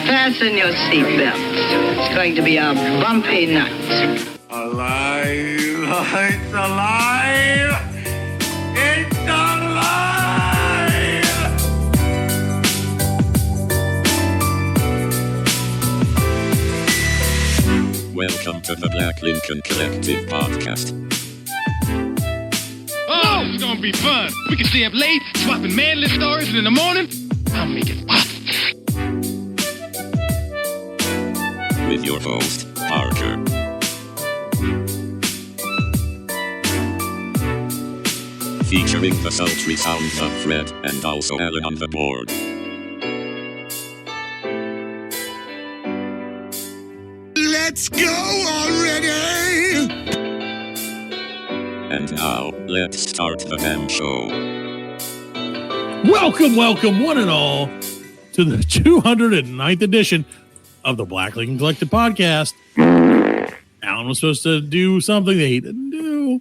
Fasten your seatbelts. It's going to be a bumpy night. Alive! It's alive! It's alive! Welcome to the Black Lincoln Collective podcast. Oh, this is gonna be fun. We can stay up late, swapping manly stories, and in the morning, I'll make it pop. With your host, Parker. Featuring the sultry sounds of Fred and also Alan on the board. Let's go already! And now, let's start the damn show. Welcome, one and all, to the 209th edition of the Black Lincoln Collective podcast. Alan was supposed to do something that he didn't do.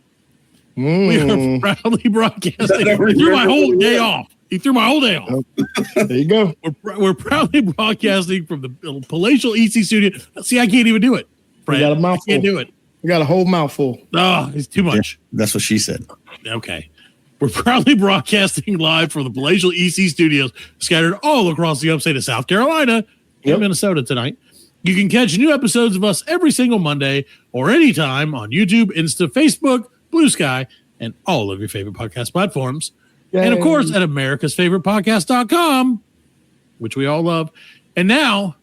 We are proudly broadcasting. He threw my whole day off. There you go. We're proudly broadcasting from the palatial EC studio. See, I can't even do it. Fred. You got a mouthful. I can't do it. You got a whole mouthful. Oh, it's too much. Yeah, that's what she said. Okay. We're proudly broadcasting live from the palatial EC studios scattered all across the upstate of South Carolina and Minnesota tonight. You can catch new episodes of us every single Monday or anytime on YouTube, Insta, Facebook, Blue Sky, and all of your favorite podcast platforms. Yay. And of course, at americasfavoritepodcast.com, which we all love. And now,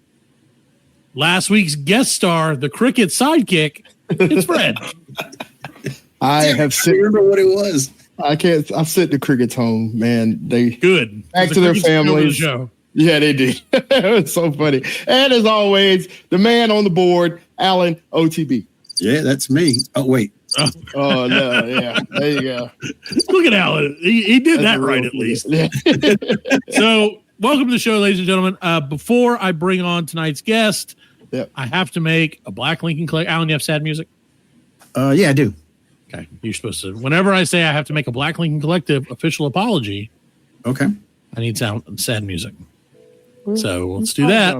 last week's guest star, the cricket sidekick, it's Fred. I remember what it was. I sent the crickets home, man. They good back to their families. Yeah, they did. It's so funny. And as always, the man on the board, Alan OTB. Yeah, that's me. Oh, wait. Oh, no, yeah. There you go. Look at Alan. He did that right, at least. Yeah. So, welcome to the show, ladies and gentlemen. Before I bring on tonight's guest, I have to make a Black Lincoln Collective. Alan, you have sad music? Yeah, I do. Okay. You're supposed to. Whenever I say I have to make a Black Lincoln Collective official apology, okay, I need sad music. So, let's do that.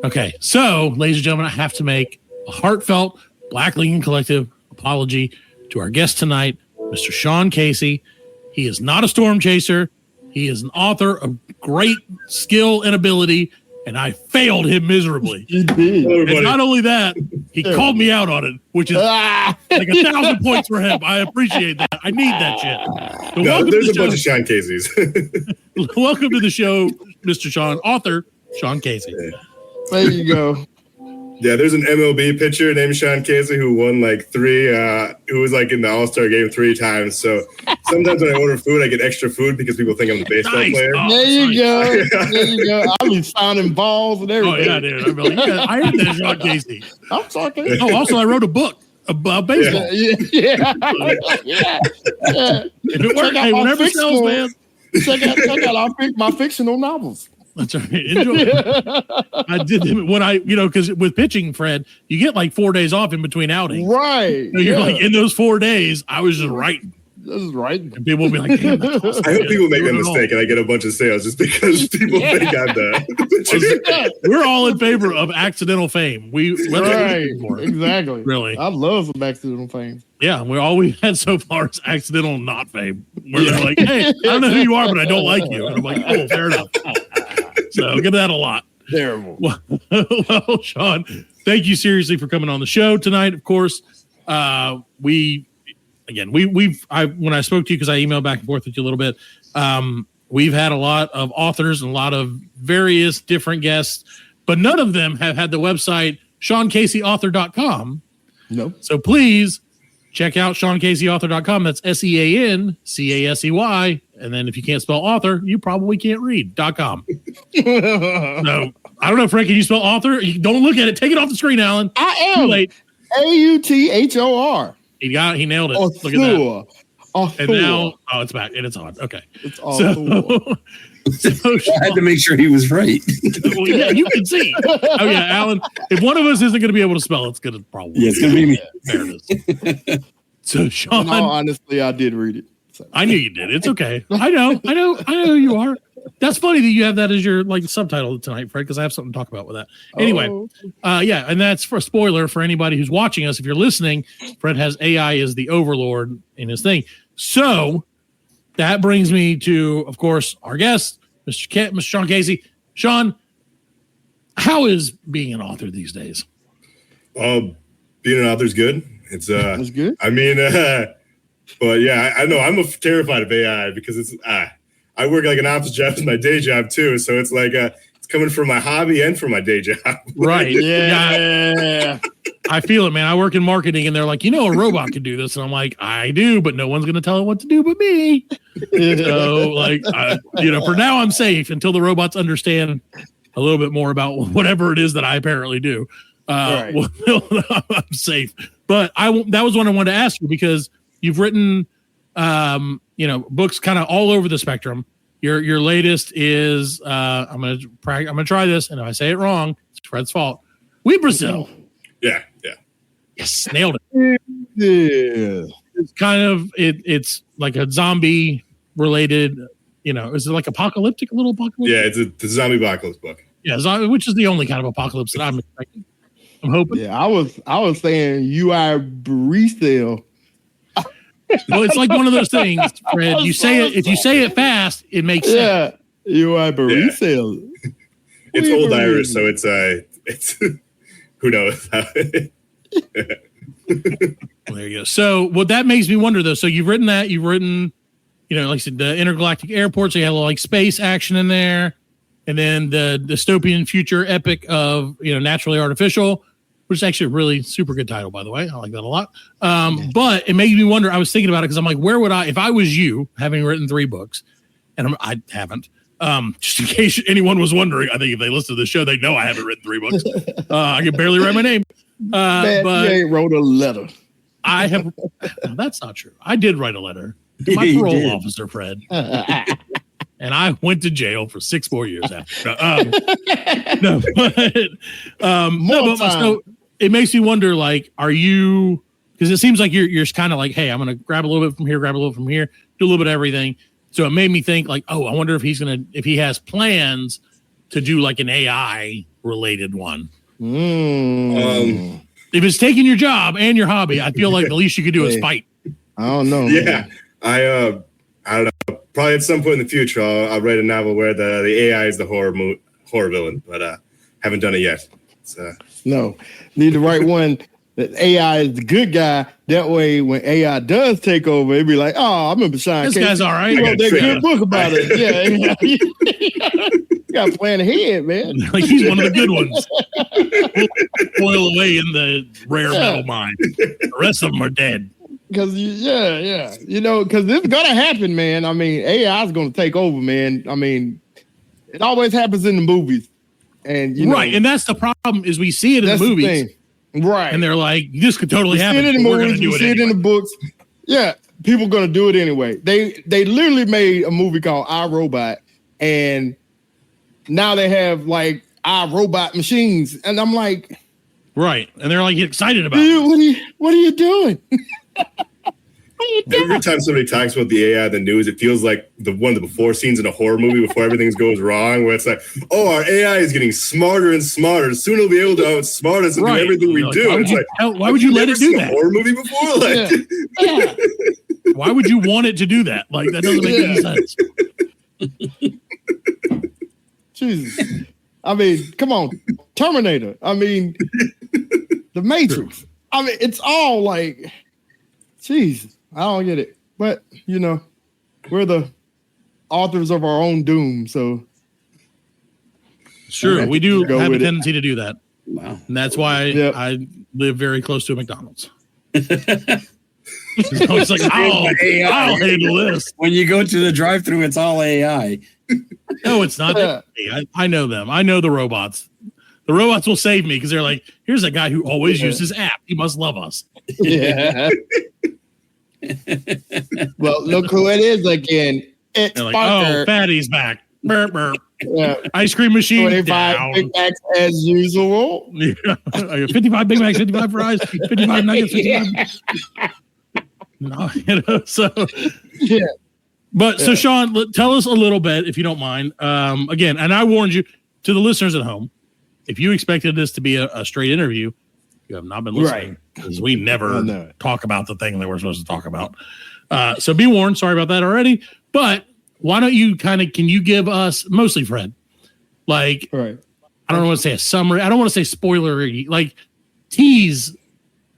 Okay. So, ladies and gentlemen, I have to make a heartfelt Black Lincoln Collective apology to our guest tonight, Mr. Sean Casey. He is not a storm chaser. He is an author of great skill and ability, and I failed him miserably. And not only that, he called me out on it, which is like 1,000 points for him. I appreciate that. I need that shit. So there's a bunch of Sean Caseys. Welcome to the show, Mr. Sean, author Sean Casey. There you go. Yeah, there's an MLB pitcher named Sean Casey who won like who was like in the All-Star game 3 times. So sometimes when I order food, I get extra food because people think I'm the baseball player. Oh, there you go. There you go. I'll be signing balls and everything. Oh, yeah, dude. I heard that, Sean Casey. I'm talking. Oh, also, I wrote a book about baseball. Yeah. If it works, hey, whenever it sells, man. Check out my fictional novels. That's right. Enjoy. I did them when because with pitching, Fred, you get like 4 days off in between outings. Right. So you're like, in those 4 days, I was just writing. This is right. And people will be like, damn, that's awesome. I hope people make that mistake and I get a bunch of sales just because people think I'm the We're all in favor of accidental fame. Exactly. Really. I love some accidental fame. Yeah, all we've had so far is accidental not fame. Where they're like, hey, I don't know who you are, but I don't like you. And I'm like, oh, fair enough. So I get that a lot. Terrible. Well, Sean, thank you seriously for coming on the show tonight. Of course, when I spoke to you, because I emailed back and forth with you a little bit, we've had a lot of authors and a lot of various different guests, but none of them have had the website SeanCaseyAuthor.com. No. So please check out SeanCaseyAuthor.com. That's SeanCasey. And then if you can't spell author, you probably can't read.com. So I don't know, Frank, can you spell author? Don't look at it. Take it off the screen, Alan. I am. Too late. AUTHOR. He nailed it. Author. Look at that. Author. And now, it's back and it's on. Okay. It's author. So I had to make sure he was right. Well, yeah, you can see. Oh yeah, Alan. If one of us isn't going to be able to spell, it's going to probably. Yeah, it's going to be me. There it is. So Sean, in all honesty, I did read it. I knew you did. It's okay. I know who you are. That's funny that you have that as your like subtitle tonight, Fred, because I have something to talk about with that. Anyway, yeah, and that's for a spoiler for anybody who's watching us. If you're listening, Fred has AI as the overlord in his thing. So that brings me to, of course, our guest, Mr. Sean Casey. Sean, how is being an author these days? Being an author is good. It's good. I mean, but yeah, I know I'm terrified of AI because it's I work like an office job as my day job too, so it's like it's coming from my hobby and from my day job. Right? Yeah. I feel it, man. I work in marketing, and they're like, a robot could do this, and I'm like, I do, but no one's going to tell it what to do but me. So, like, for now, I'm safe until the robots understand a little bit more about whatever it is that I apparently do. Right. I'm safe. But that was one I wanted to ask you because you've written, books kind of all over the spectrum. Your latest is I'm gonna try this, and if I say it wrong, it's Fred's fault. We Brazil. Yeah. Yes, nailed it. Yeah. It's kind of it's like a zombie related. Is it like apocalyptic? A little apocalyptic? Yeah, it's a zombie apocalypse book. Yeah, which is the only kind of apocalypse that I'm expecting. I'm hoping. Yeah, I was saying UI Brazil. Well, it's like one of those things, Fred. You say it if you say it fast, it makes sense. Yeah, UI Brazil. Yeah. It's old Irish, so it's who knows. Well, there you go. So, what that makes me wonder, though. So, you've written that. You've written, like I said, the intergalactic airport. So, you had a little like space action in there, and then the dystopian future epic of naturally artificial, which is actually a really super good title, by the way. I like that a lot. But it made me wonder. I was thinking about it because I'm like, where would I, if I was you, having written 3 books, and I haven't. Just in case anyone was wondering, I think if they listen to the show, they know I haven't written 3 books. I can barely write my name. Man, but you ain't wrote a letter. I have. No, that's not true. I did write a letter to my parole officer, Fred, and I went to jail for 6 more years after. So it makes me wonder. Like, are you? Because it seems like you're kind of like, hey, I'm going to grab a little bit from here, grab a little from here, do a little bit of everything. So it made me think like, oh, I wonder if he has plans to do like an AI related one. If it's taking your job and your hobby, I feel like the least you could do is fight. I don't know. Yeah, I don't know. Probably at some point in the future, I'll write a novel where the AI is the horror villain, but haven't done it yet. No, need to write one that AI is the good guy. That way, when AI does take over, it'd be like, oh, I remember Sean. This guy's all right. He wrote that good book about it. Yeah. You got to plan ahead, man. Like he's one of the good ones. Boil away in the rare metal mine. The rest of them are dead. Because because this is gonna happen, man. I mean, AI is gonna take over, man. I mean, it always happens in the movies, and right. And that's the problem is we see it in the movies, right? And they're like, this could totally happen. See it in the movies, we see it in the books. Yeah, people are gonna do it anyway. They literally made a movie called I, Robot, and now they have like iRobot machines, and I'm like, right, and they're like excited about it. What are you doing? Every time somebody talks about the AI in the news, it feels like one of the before scenes in a horror movie before everything goes wrong, where it's like, oh, our AI is getting smarter and smarter. Soon it'll be able to outsmart us and do everything we do. Why would you let it do that? A horror movie before? Like, why would you want it to do that? Like that doesn't make any sense. Jesus. I mean, come on. Terminator. I mean, The Matrix. I mean, it's all like, jeez, I don't get it. But, we're the authors of our own doom. So, sure, we do have a tendency to do that. Wow. And that's why I live very close to a McDonald's. So it's like, I'll handle this. When you go to the drive-thru, it's all AI. No, it's not. I know them. I know the robots. The robots will save me because they're like, here's a guy who always uses app. He must love us. Yeah. Well, look who it is again. It's like, Parker. Oh, Fatty's back. Burp, burp. Yeah. Ice cream machine 25 down. Big Macs as usual. Yeah. 55 Big Macs, 55 fries, 55 nuggets, 55. No, so Yeah. But so Sean, tell us a little bit, if you don't mind. Again, and I warned you to the listeners at home, if you expected this to be a straight interview, you have not been listening because we never talk about the thing that we're supposed to talk about. So be warned. Sorry about that already. But why don't you can you give us, mostly Fred, like, I don't want to say a summary. I don't want to say spoilery, like tease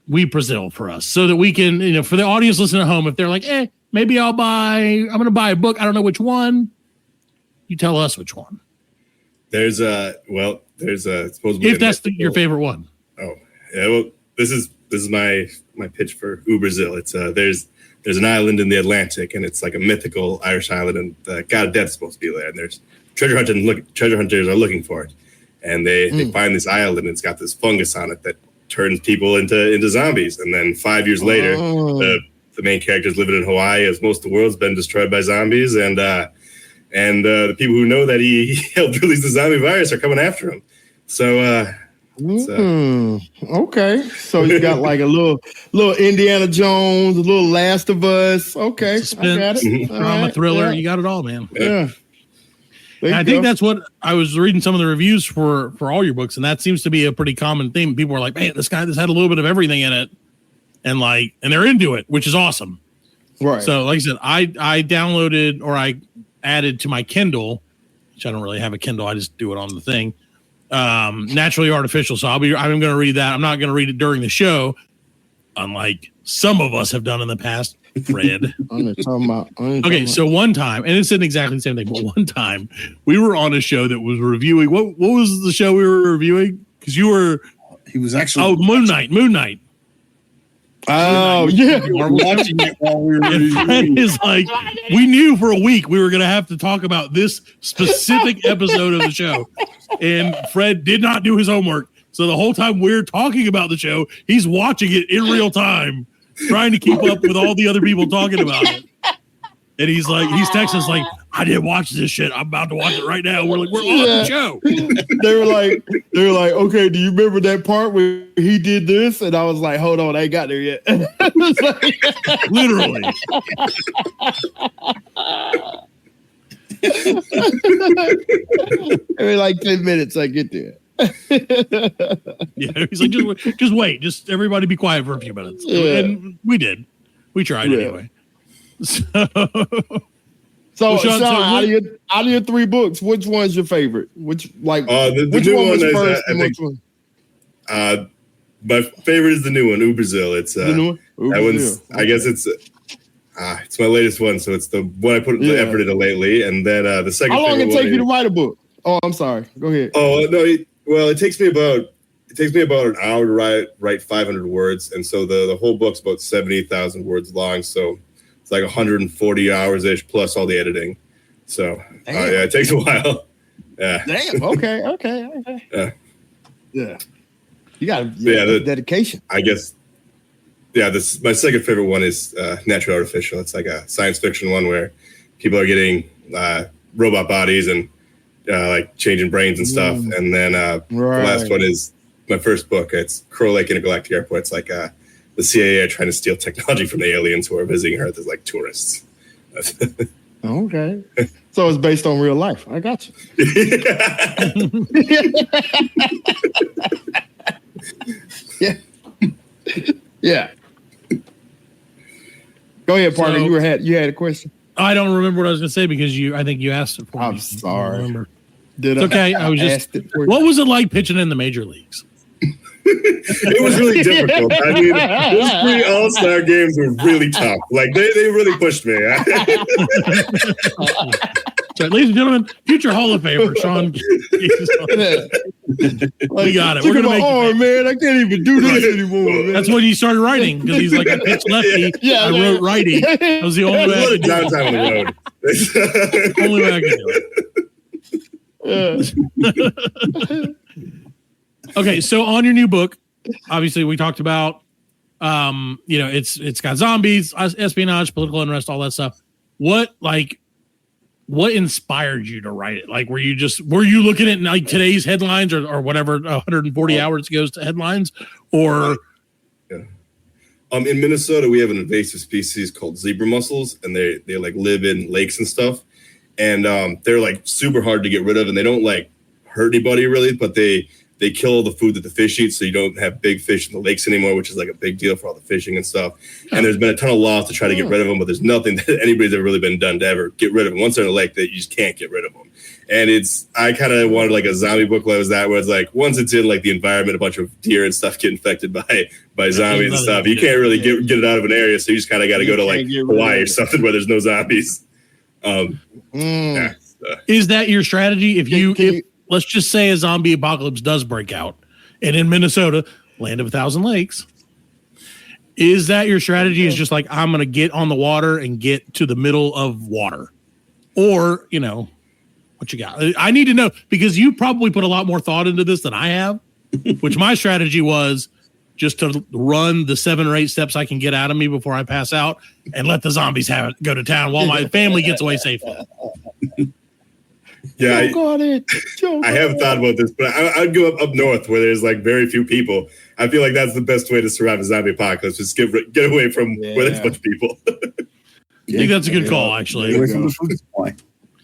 We Brazil for us so that we can, for the audience listening at home, if they're like, maybe I'm going to buy a book. I don't know which one. You tell us which one. There's supposed to be if that's your favorite one. Oh, yeah. Well, this is my pitch for Brazil. It's there's an island in the Atlantic, and it's like a mythical Irish island, and the god of death is supposed to be there. And there's treasure hunters are looking for it, and they find this island, and it's got this fungus on it that turns people into zombies. And then 5 years later, the main character's living in Hawaii, as most of the world's been destroyed by zombies, and the people who know that he helped release the zombie virus are coming after him. So, okay. So you got like a little Indiana Jones, a little Last of Us. Okay, suspense, I got it. Drama, thriller. Yeah. You got it all, man. Yeah. I think that's what I was reading some of the reviews for all your books, and that seems to be a pretty common theme. People are like, "Man, this had a little bit of everything in it," and they're into it, which is awesome. Right. So, like I said, I downloaded or I added to my Kindle, which I don't really have a Kindle. I just do it on the thing. Naturally Artificial. So I'm going to read that. I'm not going to read it during the show, unlike some of us have done in the past. Fred. Okay, so one time, and it's exactly the same thing, but one time we were on a show that was reviewing. What was the show we were reviewing? Because he was actually Moon Knight. Oh, yeah. We were watching it while we were reviewing. Is like, we knew for a week we were going to have to talk about this specific episode of the show. And Fred did not do his homework. So the whole time we're talking about the show, he's watching it in real time, trying to keep up with all the other people talking about it. And he's texting us like, I didn't watch this shit. I'm about to watch it right now. We're like, we're on the show. They were like, okay, do you remember that part where he did this? And I was like, hold on, I ain't got there yet. Literally. Every like 10 minutes I get there. Yeah, he's like, just wait. Just everybody be quiet for a few minutes. Yeah. And we did. We tried anyway. So Sean, out of your 3 books, which one's your favorite? Which the which new one was is, first? which one? My favorite is the new one, Brazil. It's the new one? That one's. I guess it's my latest one, so it's the one I put the effort into lately. And then the second. How long it take you to write a book? Oh, I'm sorry. Go ahead. Oh no, it takes me about an hour to write 500 words, and so the whole book's about 70,000 words long. So it's like 140 hours ish plus all the editing. So it takes a while. Yeah. Damn. Okay. Yeah. You got the dedication. I guess. Yeah. My second favorite one is Natural Artificial. It's like a science fiction one where people are getting robot bodies and like changing brains and stuff. And then the last one is my first book. It's Crow Lake Intergalactic Airport. It's like the CIA are trying to steal technology from the aliens who are visiting Earth as like tourists. Okay. So it's based on real life. I got you. Yeah. Yeah. Go ahead, partner. So, you had a question. I don't remember what I was going to say because I think you asked it for me. I'm sorry. I remember. It's okay. I was just. What was it like pitching in the major leagues? It was really difficult. I mean, those 3 all-star games were really tough. Like they really pushed me. So, ladies and gentlemen, future Hall of Famer Sean. We got it. We're gonna make it. Man, I can't even do this anymore. Man. That's when he started writing because he's like, I pitched lefty. Yeah, I wrote righty. That was the only way I could do it. On the road. Only way I could do it. Okay, so on your new book, obviously we talked about, it's got zombies, espionage, political unrest, all that stuff. What inspired you to write it? Like, were you looking at like today's headlines or whatever 140 hours goes to headlines, or? Yeah. In Minnesota, we have an invasive species called zebra mussels, and they like live in lakes and stuff. And they're like super hard to get rid of, and they don't like hurt anybody really, but they kill the food that the fish eat, so you don't have big fish in the lakes anymore, which is like a big deal for all the fishing and stuff. And there's been a ton of laws to try to get rid of them, but there's nothing that anybody's ever really been done to ever get rid of them. Once they're in a lake, that you just can't get rid of them. And I kind of wanted like a zombie book like that, where it's like once it's in like the environment, a bunch of deer and stuff get infected by zombies and stuff. You can't really get it out of an area, so you just kind of got to go to like Hawaii or something where there's no zombies. Is that your strategy? If let's just say a zombie apocalypse does break out, and in Minnesota, land of 1,000 lakes, is that your strategy? Is just like, I'm going to get on the water and get to the middle of water, or what you got? I need to know, because you probably put a lot more thought into this than I have. Which my strategy was just to run the 7 or 8 steps I can get out of me before I pass out, and let the zombies go to town while my family gets away safely. Yeah, I have thought about this, but I'd go up north where there's like very few people. I feel like that's the best way to survive a zombie apocalypse. Just get away from where there's a bunch of people. I think that's a good call, actually.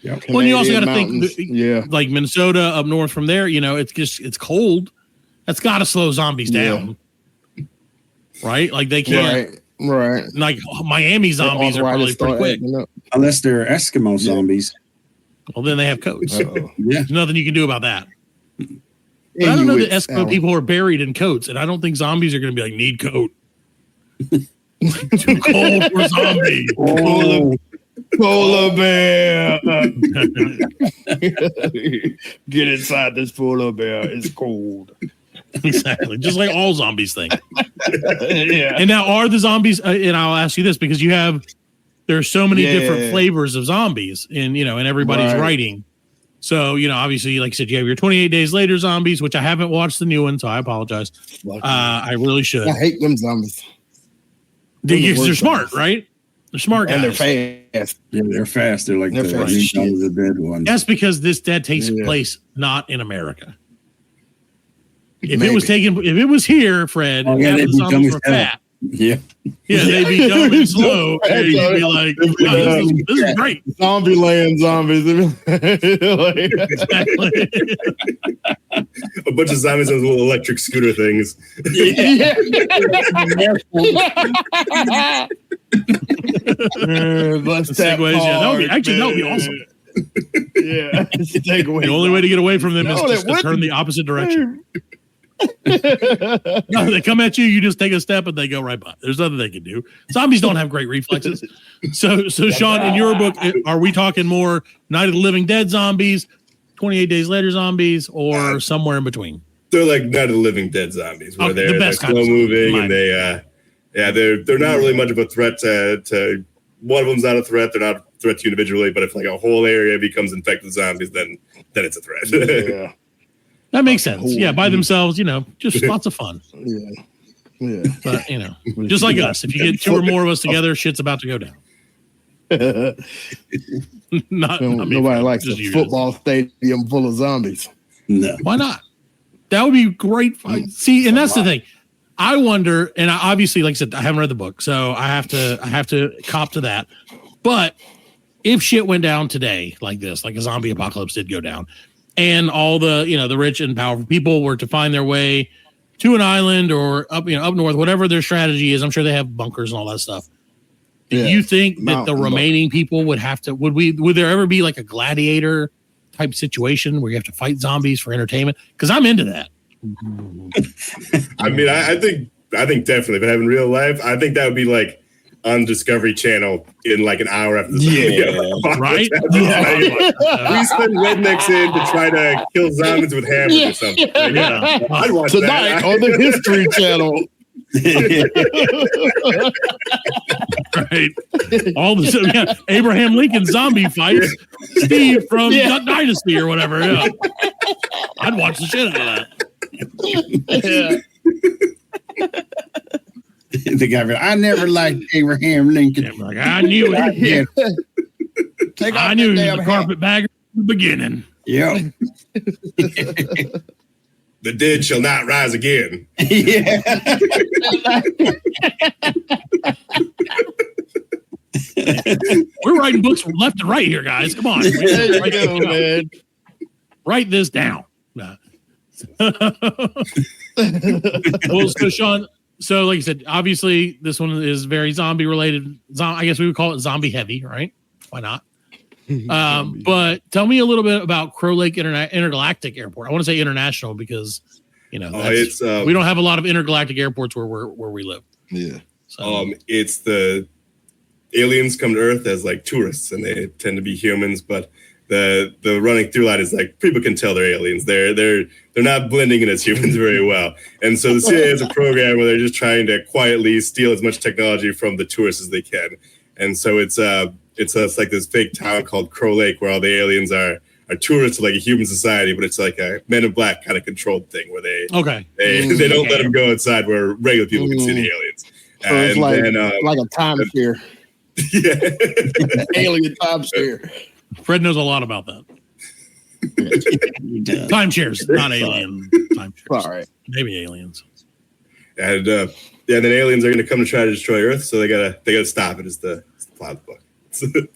Yeah. Well, you also got to think, like Minnesota up north from there. It's cold. That's got to slow zombies down, right? Like they can't. Right. Like Miami zombies are probably pretty quick, unless they're Eskimo zombies. Well, then they have coats. Yeah. There's nothing you can do about that. But I don't know that Eskimo people are buried in coats, and I don't think zombies are going to be like, need coat. Too cold for zombies. Polar bear. Get inside this polar bear. It's cold. Exactly. Just like all zombies think. Yeah. And now are the zombies, and I'll ask you this, because there are so many different flavors of zombies in everybody's writing. So, obviously, like I said, you have your 28 Days Later zombies, which I haven't watched the new one, so I apologize. I really should. I hate them zombies. They're smart, right? They're smart guys. And they're fast. Yeah, they're fast. They're like the dead ones. That's because this dead takes place not in America. If it was here, Fred, the zombies were fat. Yeah, they'd be dumb and slow, and you'd be like, wow, this is great. Zombie land zombies. Exactly. A bunch of zombies on little electric scooter things. Segways, that would be awesome. Yeah. The only way to get away from them is just to turn the opposite direction. No, they come at you, you just take a step and they go right by. There's nothing they can do. Zombies don't have great reflexes. So Sean, in your book, are we talking more Night of the Living Dead zombies, 28 Days Later zombies, or somewhere in between? They're like Night of the Living Dead zombies, where they're slow moving and they're not really much of a threat to one of them's not a threat. They're not a threat to you individually, but if like a whole area becomes infected with zombies, then it's a threat. Yeah. That makes sense. Yeah, by themselves, just lots of fun. Yeah. But, just like us, if you get 2 or more of us together, shit's about to go down. Nobody likes a football stadium full of zombies. No. Why not? That would be great fun. See, and that's the thing. I wonder, and I obviously, like I said, I haven't read the book, so I have to cop to that. But if shit went down today like this, like a zombie apocalypse did go down, and all the the rich and powerful people were to find their way to an island or up north, whatever their strategy is, I'm sure they have bunkers and all that stuff. Do you think that the remaining people would have to? Would there ever be like a gladiator type situation where you have to fight zombies for entertainment? Because I'm into that. I mean, I think definitely, but in real life, I think that would be like on Discovery Channel in like an hour after the right? We send rednecks in to try to kill zombies with hammers or something. I'd watch tonight that on the History Channel. Right. All the Abraham Lincoln zombie fights Steve from Duck Dynasty or whatever. Yeah. I'd watch the shit out of that. The guy, I never liked Abraham Lincoln. Yeah, like, I knew it. I knew he was a carpetbagger from the beginning. Yeah. the dead shall not rise again. Yeah. We're writing books from left and right here, guys. Come on. There you go, man. Write this down. Nah. Well, so Sean, so like you said, obviously this one is very zombie related. I guess we would call it zombie heavy, right? Why not? But tell me a little bit about Crow Lake Intergalactic Airport. I want to say international because we don't have a lot of intergalactic airports where we live. Yeah. So. It's the aliens come to Earth as like tourists, and they tend to be humans, but the running through line is like people can tell they're aliens. They're not blending in as humans very well. And so the CIA has a program where they're just trying to quietly steal as much technology from the tourists as they can. And so it's like this fake town called Crow Lake where all the aliens are tourists of like a human society, but it's like a Men in Black kind of controlled thing where they don't let them go outside where regular people can see the aliens. So it's like a timeshare. Yeah. Alien timeshare. Fred knows a lot about that. Timeshares, not alien timeshares. All right. Maybe aliens. And then aliens are going to come to try to destroy Earth, so they gotta stop it. Is the plot of the book.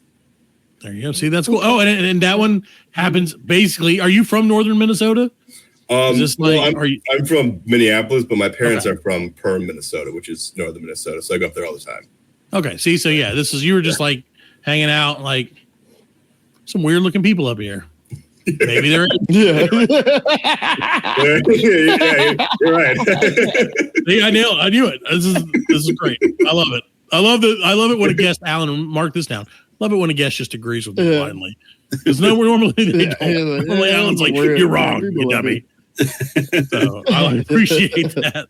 There you go. See, that's cool. Oh, and that one happens basically. Are you from northern Minnesota? I'm from Minneapolis, but my parents are from Perm, Minnesota, which is northern Minnesota. So I go up there all the time. Okay. See, so yeah, you were just like hanging out, like some weird looking people up here. Maybe they're yeah, you're right. See, I knew it. This is great. I love it. I love it when a guest, Alan, mark this down. Love it when a guest just agrees with me blindly. Because normally they don't. Normally Alan's like, you're wrong, you dummy. So I appreciate that.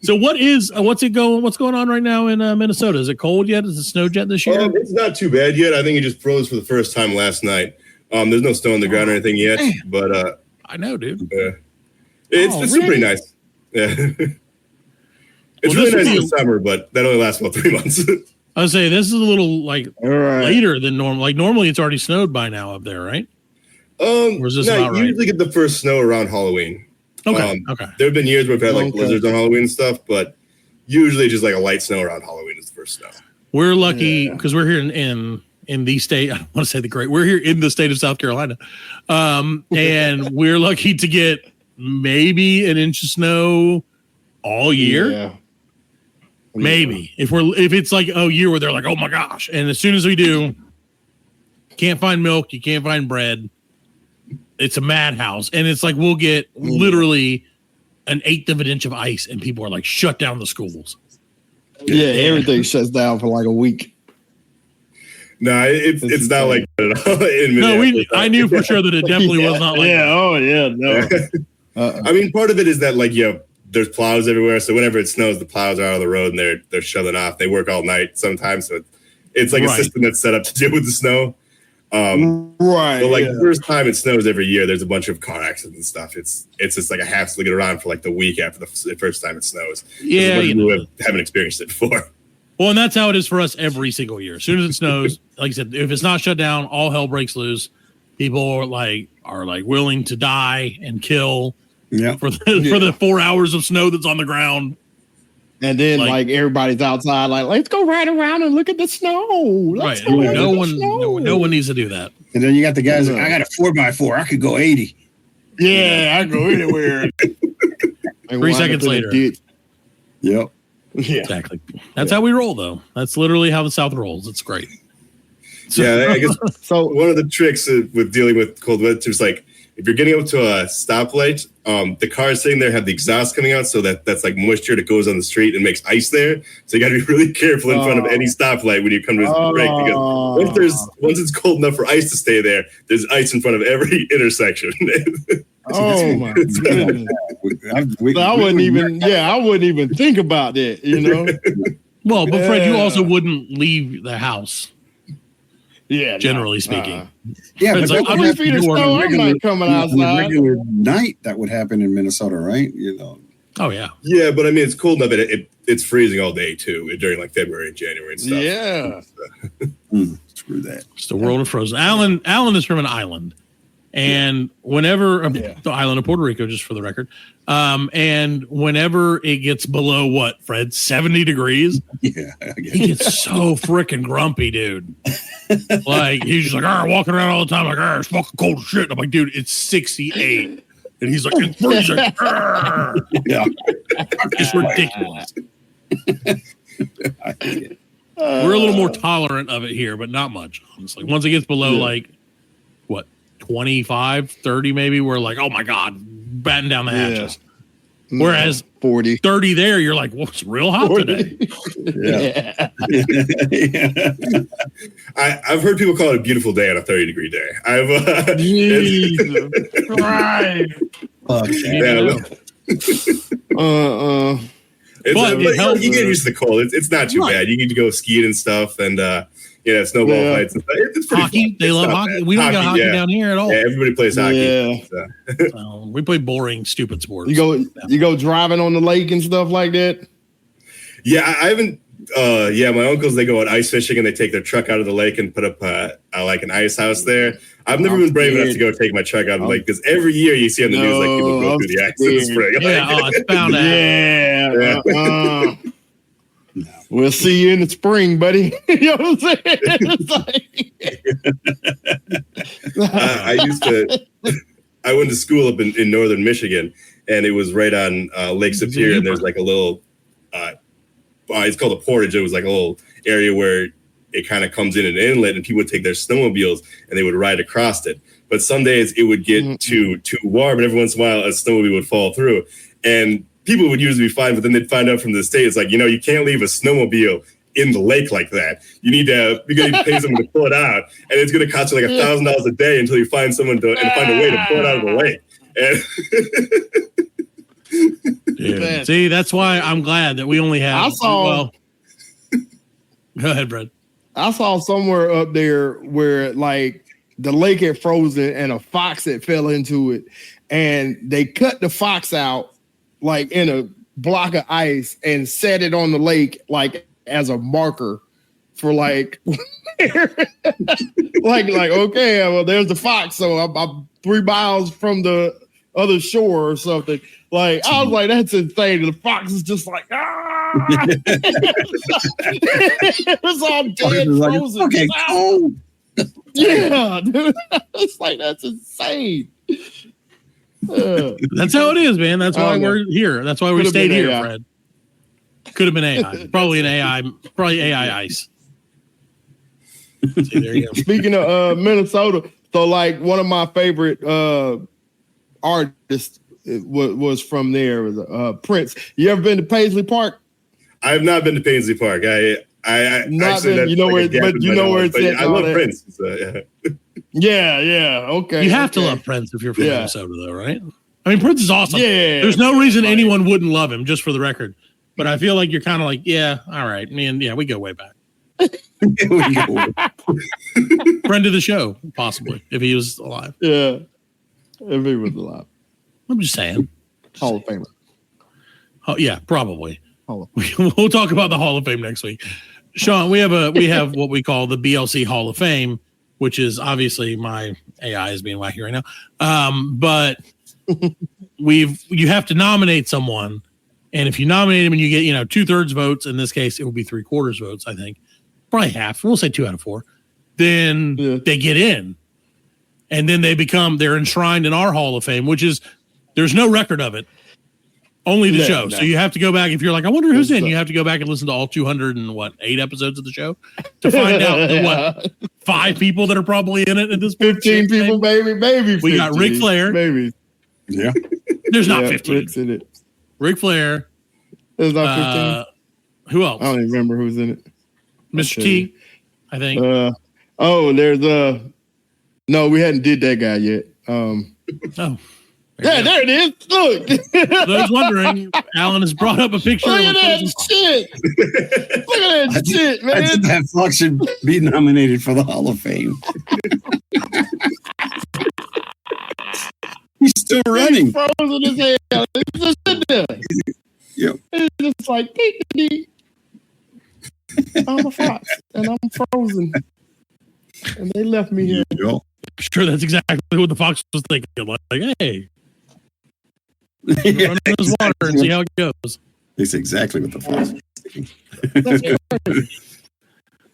So what's going on right now in Minnesota? Is it cold yet? Has it snowed yet this year? It's not too bad yet. I think it just froze for the first time last night. There's no snow on the ground or anything yet, but I know, dude. It's really? Pretty nice. Yeah. It's really nice in the summer, but that only lasts about 3 months. I would say this is a little later than normal. Like normally it's already snowed by now up there, right? Or is this about right? Usually get the first snow around Halloween. Okay. There have been years where we've had like blizzards on Halloween and stuff, but usually just like a light snow around Halloween is the first snow. We're lucky because we're here in the state. I don't want to say the great. We're here in the state of South Carolina, and we're lucky to get maybe an inch of snow all year. Yeah. Maybe if it's like a year where they're like, oh my gosh, and as soon as we do, can't find milk, you can't find bread. It's a madhouse, and it's like we'll get literally an eighth of an inch of ice, and people are like, shut down the schools. Yeah, everything shuts down for like a week. No, it's not like that at all. No, I knew for sure that it definitely was not like that. Oh yeah, no. I mean, part of it is that like there's plows everywhere, so whenever it snows, the plows are out of the road and they're shoveling off. They work all night sometimes, so it's like a system that's set up to deal with the snow. Right. But like the first time it snows every year, there's a bunch of car accidents and stuff. It's just like a hassle to get around for like the week after the first time it snows. Yeah, you haven't experienced it before. Well, and that's how it is for us every single year. As soon as it snows, like I said, if it's not shut down, all hell breaks loose. People are like willing to die and kill for the 4 hours of snow that's on the ground. And then like everybody's outside, like, let's go ride around and look at the snow. Right. No one needs to do that. And then you got the guys like, I got a 4x4. I could go 80. Yeah, I go anywhere. 3 seconds later. Yep. Yeah. Exactly. That's how we roll, though. That's literally how the South rolls. It's great. Yeah, I guess so. One of the tricks with dealing with cold weather is like if you're getting up to a stoplight, the cars sitting there have the exhaust coming out, so that's like moisture that goes on the street and makes ice there. So you got to be really careful in front of any stoplight when you come to a break, because once it's cold enough for ice to stay there, there's ice in front of every intersection. Oh my goodness! I wouldn't even think about that. You know. Well, but Fred, you also wouldn't leave the house. Yeah, generally speaking. Yeah, but like, 3 feet of snow, I'm not coming outside. Regular night that would happen in Minnesota, right? You know. Oh yeah. Yeah, but I mean, it's cold enough that it's freezing all day too during like February and January and stuff. Yeah. Screw that. It's the world of frozen. Alan is from an island. And whenever the island of Puerto Rico, just for the record, and whenever it gets below what, Fred, 70 degrees, he gets so freaking grumpy, dude. Like he's just like, walking around all the time, like, it's fucking cold as shit. And I'm like, dude, it's 68, and he's like, it's freezing. It's ridiculous. We're a little more tolerant of it here, but not much, honestly. Once it gets below like what, 25, 30 maybe, we're like, oh my God, batten down the hatches. Whereas 40, 30 there, you're like, well, it's real hot 40. Today. I've heard people call it a beautiful day on a 30-degree day. Jesus Christ. It helps. You get used to the cold. It's not too bad. You get to go skiing and stuff, and snowball fights. And stuff. It's pretty hockey. fun. They love hockey. We don't got hockey down here at all. Yeah, everybody plays hockey. Yeah. So. We play boring, stupid sports. You go driving on the lake and stuff like that. Yeah, I haven't. My uncles, they go out ice fishing and they take their truck out of the lake and put up like an ice house there. I've never been brave enough to go take my truck out of the lake because every year you see on the news like people go through the ice in the spring. It's bound to happen. We'll see you in the spring, buddy. You know what I'm saying? I went to school up in northern Michigan, and it was right on Lake Superior, and there's like a little, it's called a portage. It was like a little area where it kind of comes in an inlet, and people would take their snowmobiles and they would ride across it. But some days it would get too warm, and every once in a while a snowmobile would fall through. And people would usually be fine, but then they'd find out from the state, it's like, you can't leave a snowmobile in the lake like that. You got to pay someone to pull it out, and it's going to cost you like $1,000 a day until you find someone and find a way to pull it out of the lake. And see, that's why I'm glad that we only have. Go ahead, Brad. I saw somewhere up there where like the lake had frozen and a fox had fell into it, and they cut the fox out like in a block of ice and set it on the lake like as a marker for like like okay, well there's the fox, so I'm 3 miles from the other shore or something. Like I was like, that's insane. And the fox is just like it was all dead, frozen. Okay, cold. Yeah, dude. It's like that's insane. That's how it is, man. That's why we're here. That's why we stayed here, Fred. Could have been AI. Probably an AI. Probably AI ice. See, there you go. Speaking of Minnesota, so like one of my favorite artists was from there. Was Prince. You ever been to Paisley Park? I have not been to Paisley Park. I not been, you know where, but you know where it's at. I love Prince. So, yeah. Okay. You have to love Prince if you're from Minnesota, though, right? I mean, Prince is awesome. Yeah. There's no reason anyone wouldn't love him, just for the record. But I feel like you're kind of like, yeah, all right, man. Yeah, we go way back. Friend of the show, possibly, if he was alive. Yeah, if he was alive. I'm just saying. Hall of Famer. Oh yeah, probably. We'll talk about the Hall of Fame next week. Sean, we have what we call the BLC Hall of Fame, which is obviously my AI is being wacky right now. But you have to nominate someone, and if you nominate him and you get 2/3 votes, in this case it will be 3/4 votes, I think, probably half. We'll say 2 out of 4. Then they get in, and then they're enshrined in our Hall of Fame, which is there's no record of it. Only the show. No. So you have to go back. If you're like, I wonder who's in, you have to go back and listen to all 208 episodes of the show to find out 5 people that are probably in it at this point. 15 people, maybe. We got Ric Flair. Maybe. Yeah. There's not 15. Rick's in it. Ric Flair. There's not 15. Who else? I don't even remember who's in it. Mr. T, I think. There's no, we hadn't did that guy yet. Yeah, there it is. Look. For those wondering, Alan has brought up a picture. Look at that shit. Look at that shit, man. I think that Fox should be nominated for the Hall of Fame. He's still running. He's frozen as hell. He's just sitting there. Yep. It's just like, I'm a fox, and I'm frozen. And they left me here. Yep. sure that's exactly what the fox was thinking. Like, hey, Yeah, run in this water and see how it goes. That's exactly what the fox was thinking. That's crazy.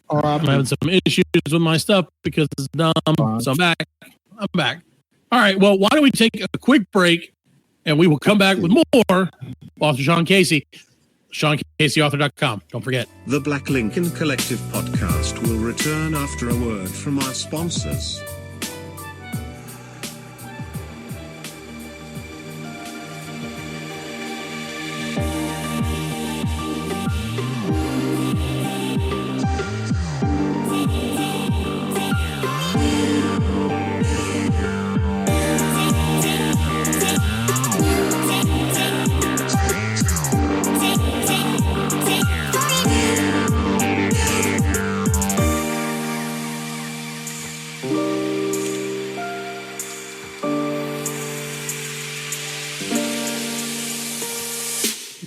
All right, I'm having some issues with my stuff because it's dumb. So I'm back. All right. Well, why don't we take a quick break and we will come back with more author Sean Casey. SeanCaseyAuthor.com. Don't forget. The Black Lincoln Collective podcast will return after a word from our sponsors.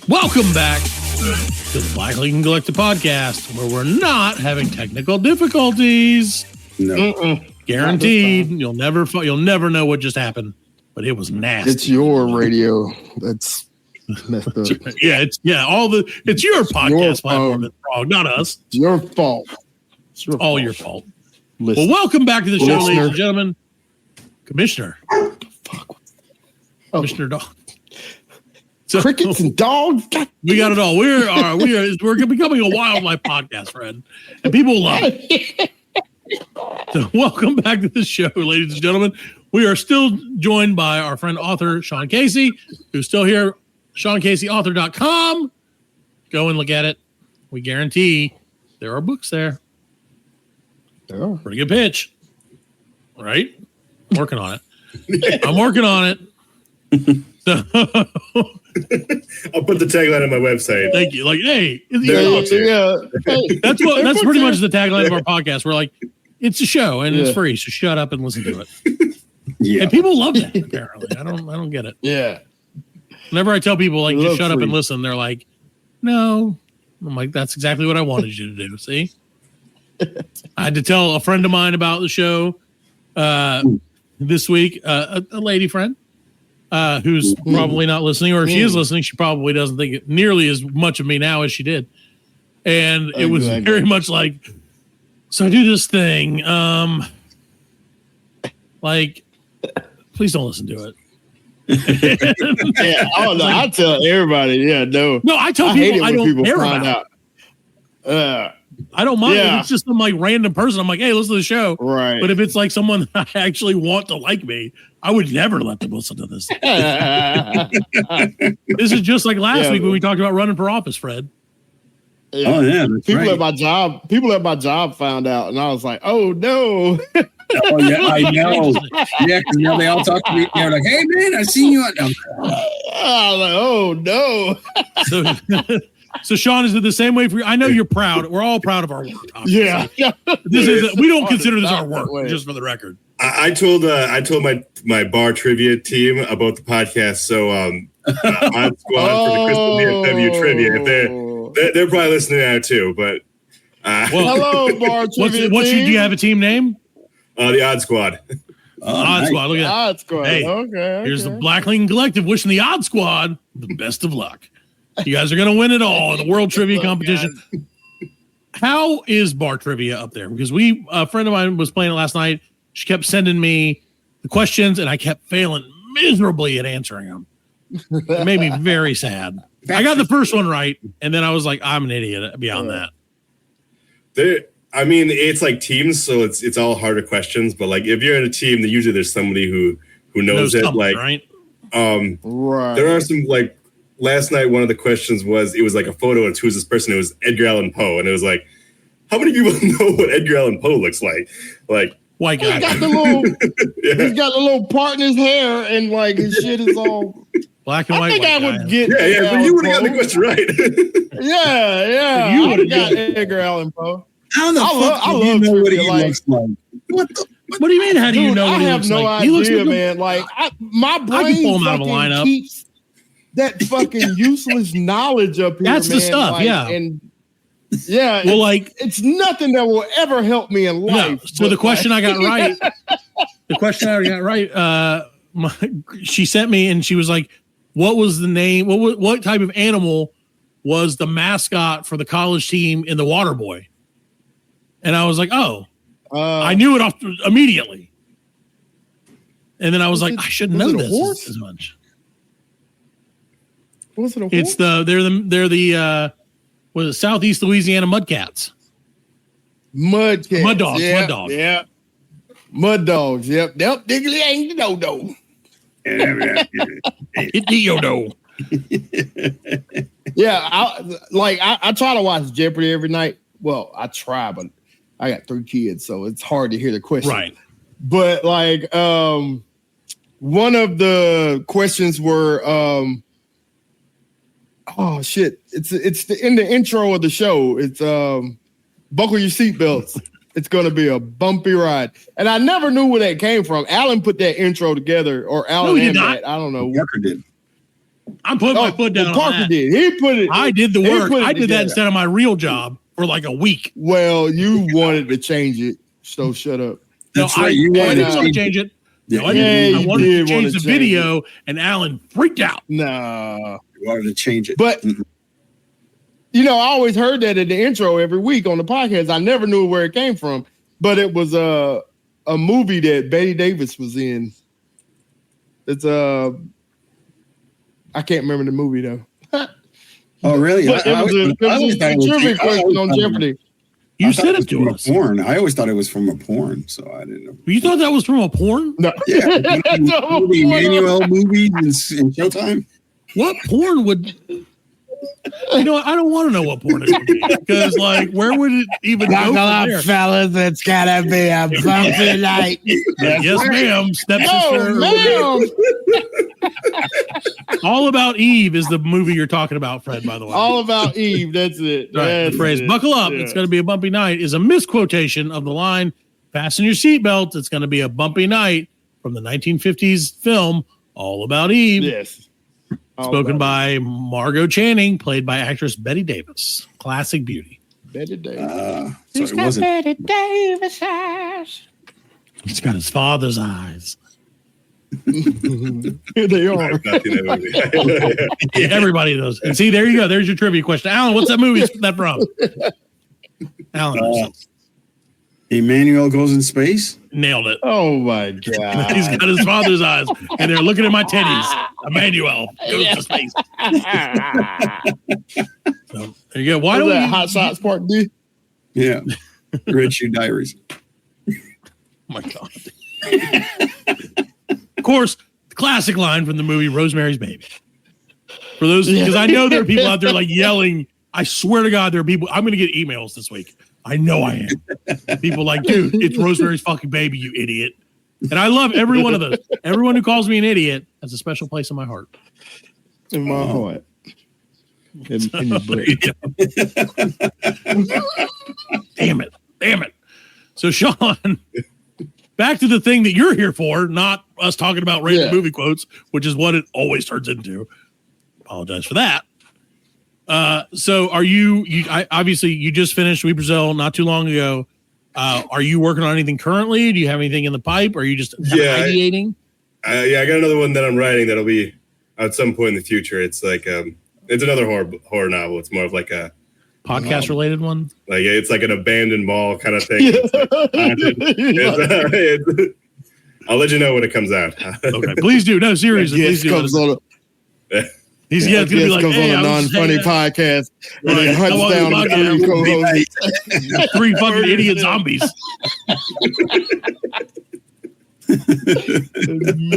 Welcome back to the Black Lincoln Collective podcast, where we're not having technical difficulties. No. Guaranteed. You'll never know what just happened, but it was nasty. it's your radio that's messed up. It's your podcast platform that's wrong, not us. It's your fault. It's your All fault. your fault. Listen. Well, welcome back to the show, Listener. ladies and gentlemen. Commissioner. Oh. Commissioner Dog. So, Crickets and dogs. God, we got it all. We're becoming a wildlife podcast, Fred, and people love it. So, welcome back to the show, ladies and gentlemen. We are still joined by our friend author Sean Casey, who's still here. SeanCaseyAuthor.com. Go and look at it. We guarantee there are books there. yeah. Pretty good pitch, right? I'm working on it. I'm working on it. So, I'll put the tagline on my website. thank you. Like, hey, Hey, that's pretty much the tagline of our podcast. We're like, it's a show and it's Yeah. free, so shut up and listen to it. Yeah. And people love that. Apparently, I don't get it. yeah. Whenever I tell people like Love just shut up free. and listen, they're like, no. I'm like, that's exactly what I wanted you to do. See, I had to tell a friend of mine about the show this week, a lady friend who's probably not listening, or if she is listening, she probably doesn't think it nearly as much of me now as she did. And it was Exactly. very much like, so I do this thing, like, please don't listen to it. Yeah. Oh no, I tell everybody. Yeah, no. No, I tell I hate people it I when don't people care find about it. out. I don't mind Yeah. if it's just some like random person. I'm like, hey, listen to the show. Right. But if it's like someone I actually want to like me, I would never let them listen to this. This is just like last Yeah. week when we talked about running for office, Fred. Yeah. Oh, yeah. That's People right. at my job found out, and I was like, "Oh no!" Oh, yeah, I know. Yeah, because now they all talk to me. They're like, hey, man, I seen you on. I was like, "Oh no!" So, so Sean, is it the same way for you? I know you're proud. We're all proud of our work. obviously. Yeah. We don't consider this Not our that work, way. just for the record. I told my bar trivia team about the podcast. So Odd Squad for the Crystal DFW trivia. If they're probably listening now too. But Well, Hello, bar trivia do team. you have a team name? the Odd Squad. Odd nice. Squad. Look at that. Odd Squad. Hey, Okay. Here's the Black Lincoln Collective wishing the Odd Squad the best of luck. You guys are going to win it all in the World Trivia Competition. How is bar trivia up there? Because a friend of mine was playing it last night. She kept sending me the questions, and I kept failing miserably at answering them. It made me very sad. I got the first one right, and then I was like, I'm an idiot beyond that. It's like teams, so it's all harder questions. But like if you're in a team, then usually there's somebody who knows it. something, Like right? Right. there are some like last night. One of the questions was it was like a photo and who's this person? It was Edgar Allan Poe, and it was like, how many people know what Edgar Allan Poe looks like? Like White He's guy. got the little. He's got the little part in his hair, and like his shit is all. Black and I white. think I white would guy. get. yeah, but you would have got the question right. Yeah. You I would've got got Edgar Allan Poe. How the I love- fuck I do you love know what trivia, he like- looks like? What the? What do you mean? How do you Dude, know what I he have looks no like? He looks idea, like a- man. Like my pull brain him out of a fucking lineup. keeps that fucking useless knowledge up here. That's the man. stuff, Like, yeah. And yeah, Well, like, it's nothing that will ever help me in no. life. So the but, question like, I got right, The question I already got right. She sent me and she was like, what was the name? What type of animal was the mascot for the college team in The Waterboy? And I was like, I knew it immediately. And then I was like, I should know this as much. Was it a horse? It's they're the was it Southeast Louisiana Mudcats? Mud dogs. Yeah, mud dogs. Yeah. Mud dogs. Yep. Yep. Diggly ain't no no. Hit the yo-do. Yeah, I try to watch Jeopardy every night. Well, I try, but I got 3 kids, so it's hard to hear the question. Right. But like one of the questions were oh shit. It's in the intro of the show. It's buckle your seatbelts. It's gonna be a bumpy ride. And I never knew where that came from. Alan put that intro together, or Alan did not. Matt, I don't know. Parker did. I'm putting my foot down. Parker did. He put it. I did the work. I did together. that instead of my real job for like a week. Well, you wanted to change it, so shut up. That's no, right. I didn't want to change it. No, I didn't. I wanted to change the video, and Alan freaked out. Nah. You wanted to change it. But, you know, I always heard that in the intro every week on the podcast. I never knew where it came from, but it was a movie that Betty Davis was in. It's I can't remember the movie, though. Oh, really? But it was a trivia question on Jeopardy. You said it to us. Porn. I always thought it was from a porn, so I didn't know. You thought that was from a porn? No. Yeah, the Emmanuel movies in Showtime. What porn would? You know, I don't want to know what porn it would be because, like, where would it even go from there? Fellas, it's gotta be a bumpy night. Yes, ma'am. Stepsister. Ma'am. All About Eve is the movie you're talking about, Fred, by the way. All About Eve. That's it. Right. That's The phrase, it. buckle up, Yeah. it's going to be a bumpy night, is a misquotation of the line, fasten your seatbelts, it's going to be a bumpy night from the 1950s film, All About Eve. Yes. Spoken by Margot Channing, played by actress Betty Davis. Classic beauty. Betty Davis. So it wasn't. Betty Davis eyes. He's got his father's eyes. Here they are. I've not seen that movie. Everybody knows. And see, there you go. There's your trivia question. Alan, what's that movie that from? Alan. Emmanuel Goes in Space? Nailed it. Oh my god. He's got his father's eyes, and they're looking at my titties. Emmanuel goes to space. So, there you go. Why Was don't that we Hot Shots Part D? Yeah. Red Shoe Diaries. Oh my god. Of course, the classic line from the movie Rosemary's Baby. For those, because I know there are people out there like yelling. I swear to God, there are people. I'm going to get emails this week. I know I am. People like, dude, it's Rosemary's fucking Baby, you idiot. And I love every one of those. Everyone who calls me an idiot has a special place in my heart. In my heart. In your butt. Damn it. So, Sean, back to the thing that you're here for, not us talking about random movie quotes, which is what it always turns into. Apologize for that. So are you obviously you just finished We Brazil not too long ago. Are you working on anything currently? Do you have anything in the pipe? Or are you just ideating? I got another one that I'm writing that'll be at some point in the future. It's like it's another horror novel. It's more of like a podcast related one. Like it's like an abandoned mall kind of thing. I'll let you know when it comes out. Okay, please do. No, seriously, please do. He's going to be like, comes hey, on a non-funny podcast and then hunts down the co-hosts. 3 fucking idiot zombies.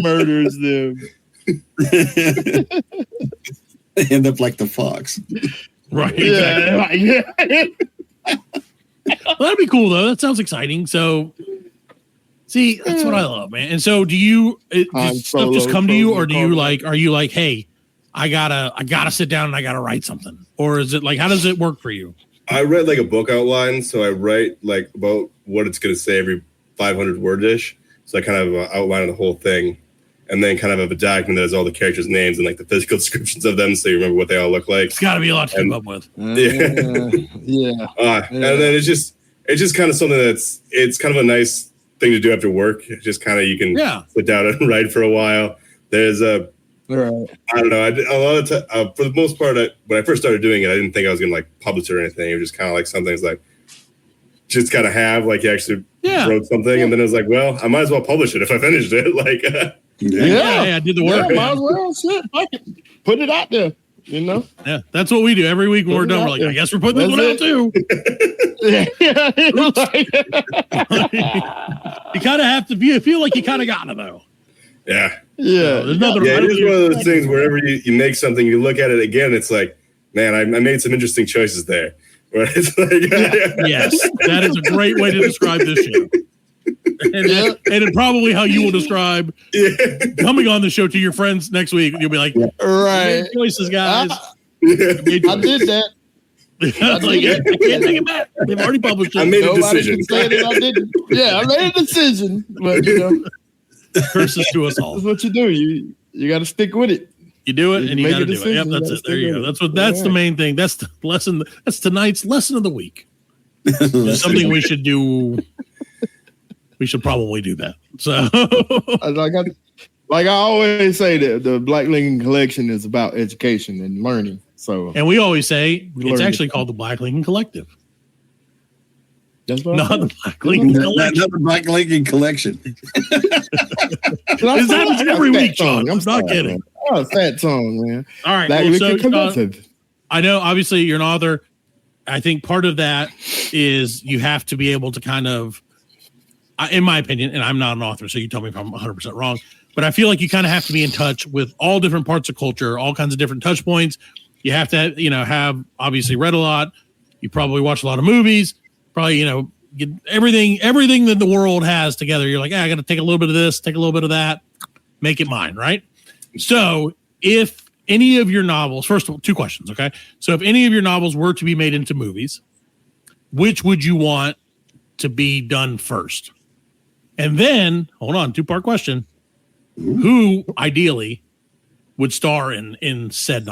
Murders them. They end up like the fox. Right. Exactly. Yeah. Well, that'd be cool though. That sounds exciting. So, see, that's what I love, man. And so, do you does stuff just come to you, or do you like? Are you like, hey, I gotta sit down and I gotta write something, or is it like, how does it work for you? I read like a book outline, so I write like about what it's gonna say every 500 word ish. So I kind of outline the whole thing, and then kind of have a document that has all the characters' names and like the physical descriptions of them, so you remember what they all look like. It's got to be a lot to keep up with. Yeah. And then it's just kind of something it's kind of a nice thing to do after work. Just kind of you can sit down and write for a while. There's a I don't know. A lot of time, for the most part, when I first started doing it, I didn't think I was going to like publish it or anything. It was just kind of like some things like just kind of have like you actually wrote something, and then I was like, well, I might as well publish it if I finished it. Like, I did the work. Might as well. Shit, put it out there. You know. Yeah, that's what we do every week when we're done. We're like, I guess we're putting this one out too. You kind of have to be. I feel like you kind of got to though. Yeah. Yeah. There's nothing. Yeah, it is one of those things wherever you make something, you look at it again, it's like, man, I made some interesting choices there. Where it's like, yes, that is a great way to describe this show. And probably how you will describe coming on the show to your friends next week. You'll be like, right, choices, guys. I did that. I can't take it back. They've already published it. I made a decision. I didn't. Yeah, I made a decision. But you know, curses to us all. That's what you do. You got to stick with it. You do it, and you got to do it. Yep, that's it. There you go. That's the main thing. That's the lesson. That's tonight's lesson of the week. Something we should do. We should probably do that. So, like I always say, the Black Lincoln Collection is about education and learning. So, and we always say it's actually called the Black Lincoln Collective. That's not the Black Lincoln Collection. Not the Black Lincoln Collection. This happens every week, Sean. I'm not kidding. Oh, fat tongue, man. All right. Black Lincoln Collective. I know, obviously, you're an author. I think part of that is you have to be able to kind of, in my opinion, and I'm not an author, so you tell me if I'm 100% wrong, but I feel like you kind of have to be in touch with all different parts of culture, all kinds of different touch points. You have to, have obviously read a lot. You probably watch a lot of movies, probably, get everything that the world has together. You're like, I got to take a little bit of this, take a little bit of that, make it mine, right? So if any of your novels, first of all, 2 questions, okay? So if any of your novels were to be made into movies, which would you want to be done first? And then, hold on, 2-part question. Who ideally would star in said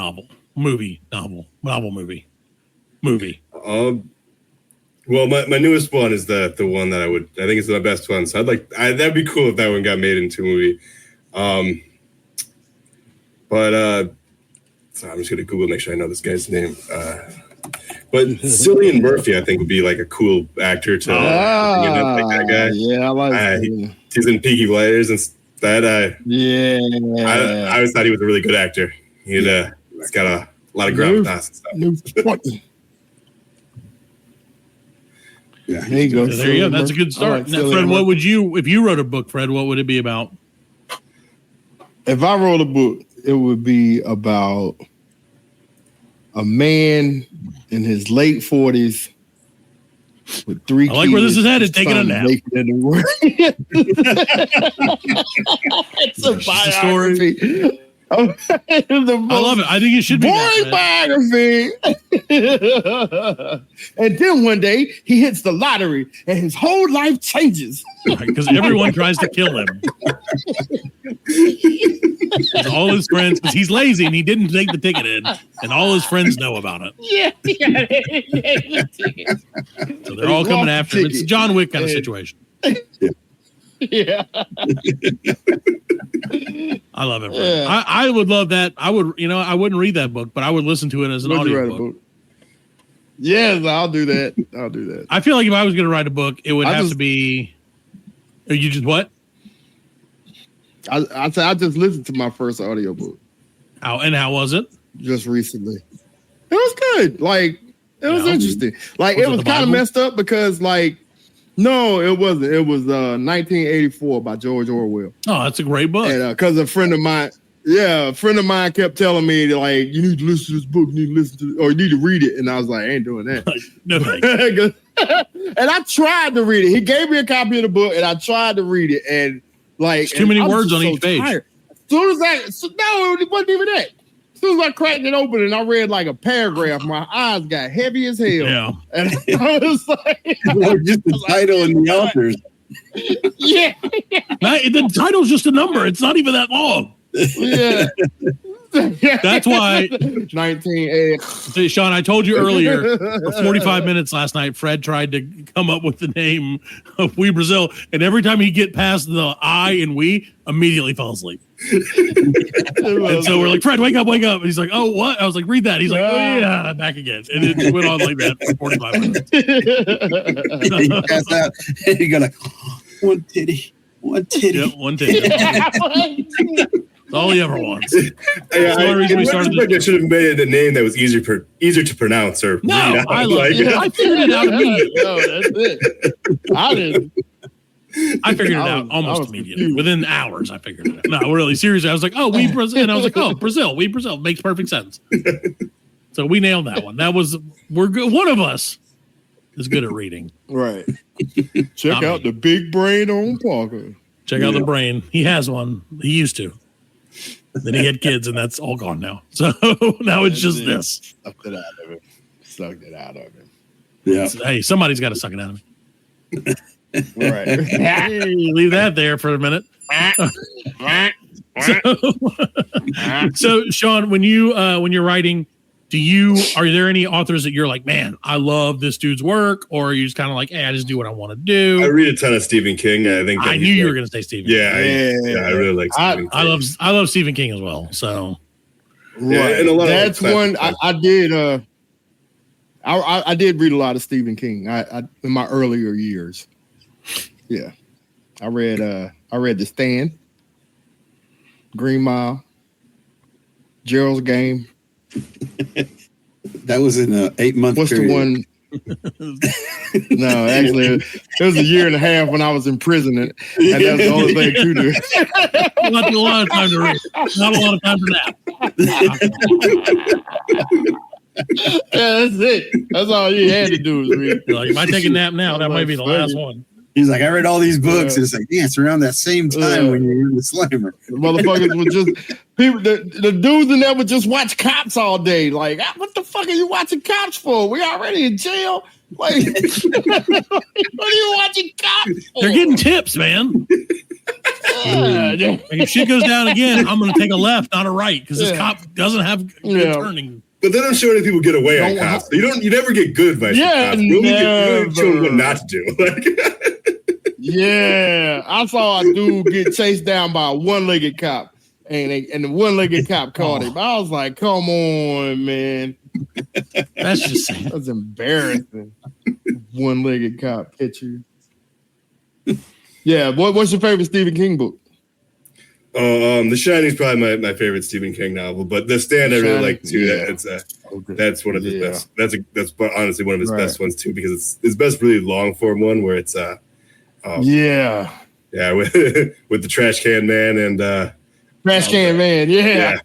movie? Well, my newest one is the one that I think is the best one. So that'd be cool if that one got made into a movie. So I'm just gonna Google, make sure I know this guy's name. But Cillian Murphy, I think, would be like a cool actor to like that guy. Yeah, I like that. He's in Peaky Blinders and that. I always thought he was a really good actor. He's got a lot of gravitas and stuff. Yeah, there you go. There you go. That's a good start. Now, Fred, what would you, if you wrote a book, Fred, what would it be about? If I wrote a book, it would be about a man in his late 40s with 3 kids. I like where this is headed. Taking a nap. It's a biography. I love it. I think it should be boring biography. And then one day he hits the lottery and his whole life changes. Because everyone tries to kill him. All his friends, because he's lazy and he didn't take the ticket in, and all his friends know about it. So they're all coming after him. It's a John Wick kind of situation. Yeah. I love it. Yeah. I would love that. I would, I wouldn't read that book, but I would listen to it as an audio book. Yes, I'll do that. I feel like if I was going to write a book, it would have to be. You just what? I just listened to my first audio book. How was it? Just recently. It was good. Like, it was interesting. Like, it was kind of messed up because, like, no, it wasn't. It was 1984 by George Orwell. Oh, that's a great book. And because a friend of mine kept telling me, like, you need to listen to this book, you need to listen to, or you need to read it. And I was like, I ain't doing that. No thanks. And I tried to read it. He gave me a copy of the book, and I tried to read it, and like, too many words on each page. Tired. As soon as it wasn't even that. As soon as I cracked it open and I read like a paragraph, my eyes got heavy as hell. Yeah. And I was like, just the title and the authors. Yeah. The title's just a number. It's not even that long. Yeah. That's why 1980. Sean, I told you earlier for 45 minutes last night, Fred tried to come up with the name of We Brazil, and every time he'd get past the I and we, immediately fell asleep. And so we're like, Fred, wake up. And he's like, oh, what? I was like, read that. He's like, oh, yeah, back again. And it went on like that for 45 minutes. He passed out. He got like, one titty. Yep, one titty. That's all he ever wants. Yeah, I should have made it a name that was easier to pronounce or no, read out. I figured it out immediately. No, that's it. I didn't. I figured it out almost immediately. Within hours, I figured it out. No, really, seriously. I was like, oh, We Brazil. And I was like, oh, Brazil, We Brazil. Makes perfect sense. So we nailed that one. We're good. One of us is good at reading. Right. Check out the big brain on Parker. Check out the brain. He has one. He used to. Then he had kids, and that's all gone now. So now it's just this. Sucked it out of him. Yeah. Hey, somebody's got to suck it out of me. Right. Hey, leave that there for a minute. So Sean, when you're writing, are there any authors that you're like, man, I love this dude's work, or are you just kind of like, hey, I just do what I want to do? I read a ton of Stephen King. I think I knew you were going to say Stephen. Yeah, I really like Stephen King. I love Stephen King as well. So right, and that's one I did. I did read a lot of Stephen King. I in my earlier years. Yeah, I read The Stand, Green Mile, Gerald's Game. That was in an 8-month What's period. the one? No, actually, it was a year and a half when I was in prison, and that's the only thing to do. Not a lot of time to read. Not a lot of time to nap. Yeah, that's it. That's all you had to do was read. You're like, if I take a nap now, that might be the last one. He's like, I read all these books. And it's like, yeah, it's around that same time when you're in the slammer. The motherfuckers would just people. The dudes in there would just watch Cops all day. Like, what the fuck are you watching Cops for? We already in jail. Like, what are you watching Cops for? They're getting tips, man. If shit goes down again, I'm going to take a left, not a right, because this cop doesn't have good turning. But they don't show any people get away on cops. You never get good advice from cops. You only show what not to do. Yeah, I saw a dude get chased down by a one-legged cop, and the one-legged cop caught him. I was like, "Come on, man, that's just sad. That's embarrassing." One-legged cop hit you. Yeah, what's your favorite Stephen King book? The Shining is probably my favorite Stephen King novel, but The Stand I really like too. Yeah. That's one of his best. That's honestly one of his best ones too, because it's his best really long form one where it's with the trash can man and trash can man, yeah.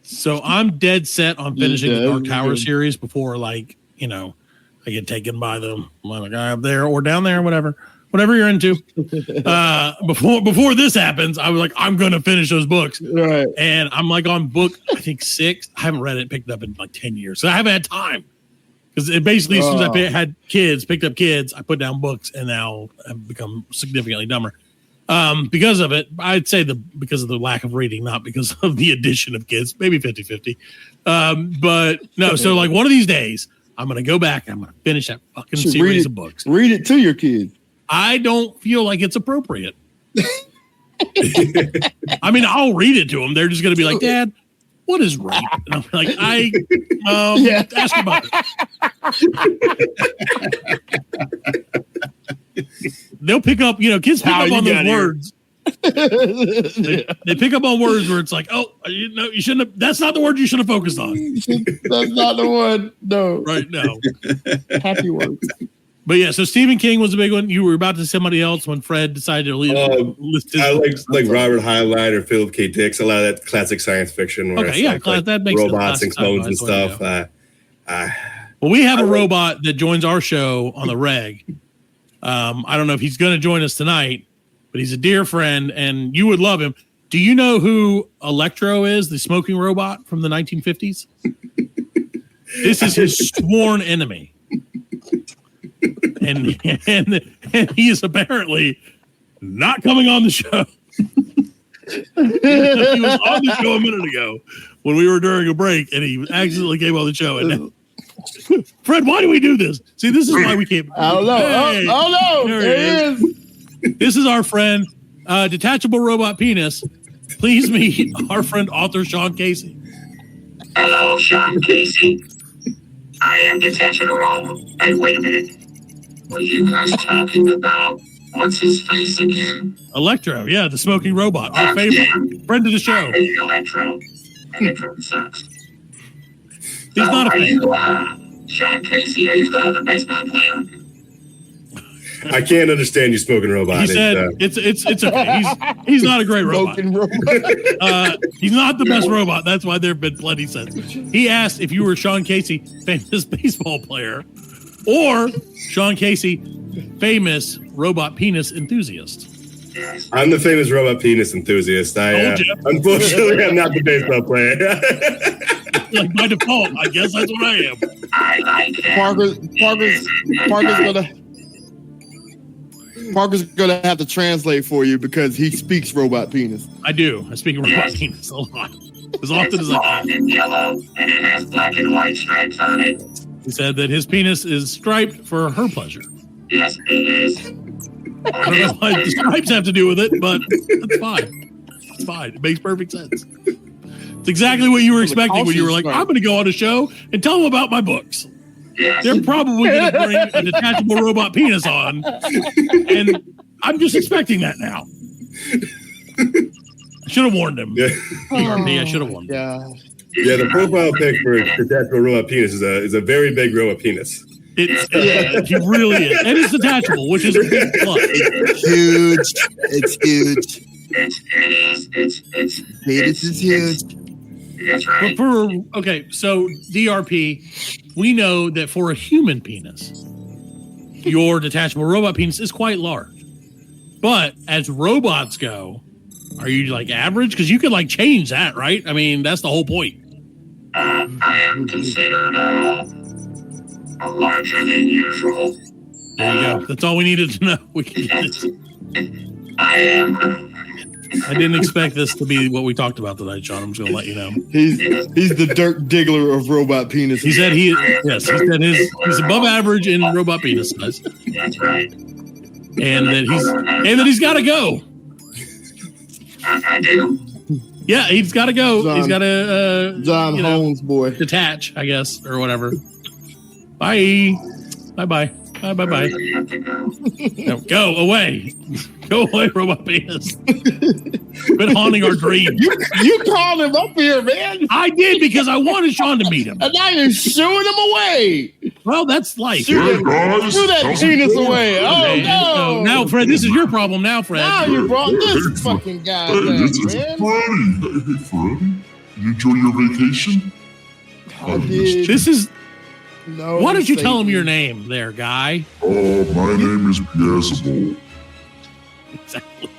So I'm dead set on finishing the Dark Tower series before, like, I get taken by the guy up there or down there, whatever you're into. Before this happens, I was like, I'm going to finish those books. Right. And I'm like on book, I think 6. I haven't read it, picked it up in like 10 years. So I haven't had time. Because it basically, as soon as I had kids, picked up kids, I put down books, and now I've become significantly dumber. Because of it, I'd say because of the lack of reading, not because of the addition of kids, maybe 50-50. But no, so like one of these days, I'm going to go back and I'm going to finish that fucking series of books. Read it to your kids. I don't feel like it's appropriate. I mean, I'll read it to them. They're just going to be like, Dad, what is rape? And I'm like, ask about it. They'll pick up, kids pick up on those words. They pick up on words where it's like, oh, you shouldn't have. That's not the word you should have focused on. That's not the one. No. Right. No. Happy words. But yeah, so Stephen King was a big one. You were about to say somebody else when Fred decided to leave. I like Robert Heinlein or Philip K. Dick. A lot of that classic science fiction. Where that makes robots and clones and stuff. Well, we have a robot that joins our show on the reg. I don't know if he's going to join us tonight, but he's a dear friend, and you would love him. Do you know who Electro is, the smoking robot from the 1950s? This is his sworn enemy. And he is apparently not coming on the show. He was on the show a minute ago when we were during a break, and he accidentally came on the show. And now, Fred, why do we do this? See, this is why we can't. I don't know. Hey, Oh no! There he is. This is our friend, Detachable Robot Penis. Please meet our friend, author Sean Casey. Hello, Sean Casey. I am Detachable Robot. Hey, wait a minute. What are you guys talking about? What's his face again? Electro, yeah, the smoking robot, our favorite friend of the show. Electro. Electro sucks. He's not a fan. Sean Casey, are you the baseball player? I can't understand you, smoking robot. He said it's okay. He's not a great robot. He's not the best robot. That's why there have been plenty since. He asked if you were Sean Casey, famous baseball player, or Sean Casey, famous robot penis enthusiast. I'm the famous robot penis enthusiast. Unfortunately, I'm not the baseball player. Like by default, I guess that's what I am. Parker's gonna have to translate for you because he speaks robot penis. I do. I speak robot penis a lot, as often as I can. And yellow, and it has black and white stripes on it. He said that his penis is striped for her pleasure. Yes, it is. I don't know what the stripes have to do with it, but that's fine. It's fine. It makes perfect sense. It's exactly what you were expecting when you were like, I'm going to go on a show and tell them about my books. Yes. They're probably going to bring a detachable robot penis on, and I'm just expecting that now. I should have warned him. Yeah. I should have warned him. Yeah, the profile pic for detachable robot penis is a very big robot penis. It really is. And it's detachable, which is a big plus. It's huge. It's huge. It's Penis is huge. That's right. Okay, so DRP, we know that for a human penis, your detachable robot penis is quite large. But as robots go, are you like average? Because you could like change that, right? I mean, that's the whole point. I am considered larger than usual. There you go. That's all we needed to know. We can get this. I am. I didn't expect this to be what we talked about tonight, Sean. I'm just going to let you know. He's the Dirk Diggler of robot penis. He said he's above average in robot penis size. That's right. And that he's got to go. I do. Yeah, he's got to go. He's got to John Holmes boy detach, I guess, or whatever. Bye. Bye. No, go away. Go away, robot penis. Quit haunting our dreams. You called him up here, man. I did because I wanted Sean to meet him. And now you're shooing him away. Well, that's life. Shoot that penis away. Oh, no. Now, Fred, this is your problem now, Fred. Now you brought this fucking guy back, man. Hey, Freddy. You enjoy your vacation? This is... No, why don't you tell him your name there, guy? Oh, my name is Beelzebub. Exactly.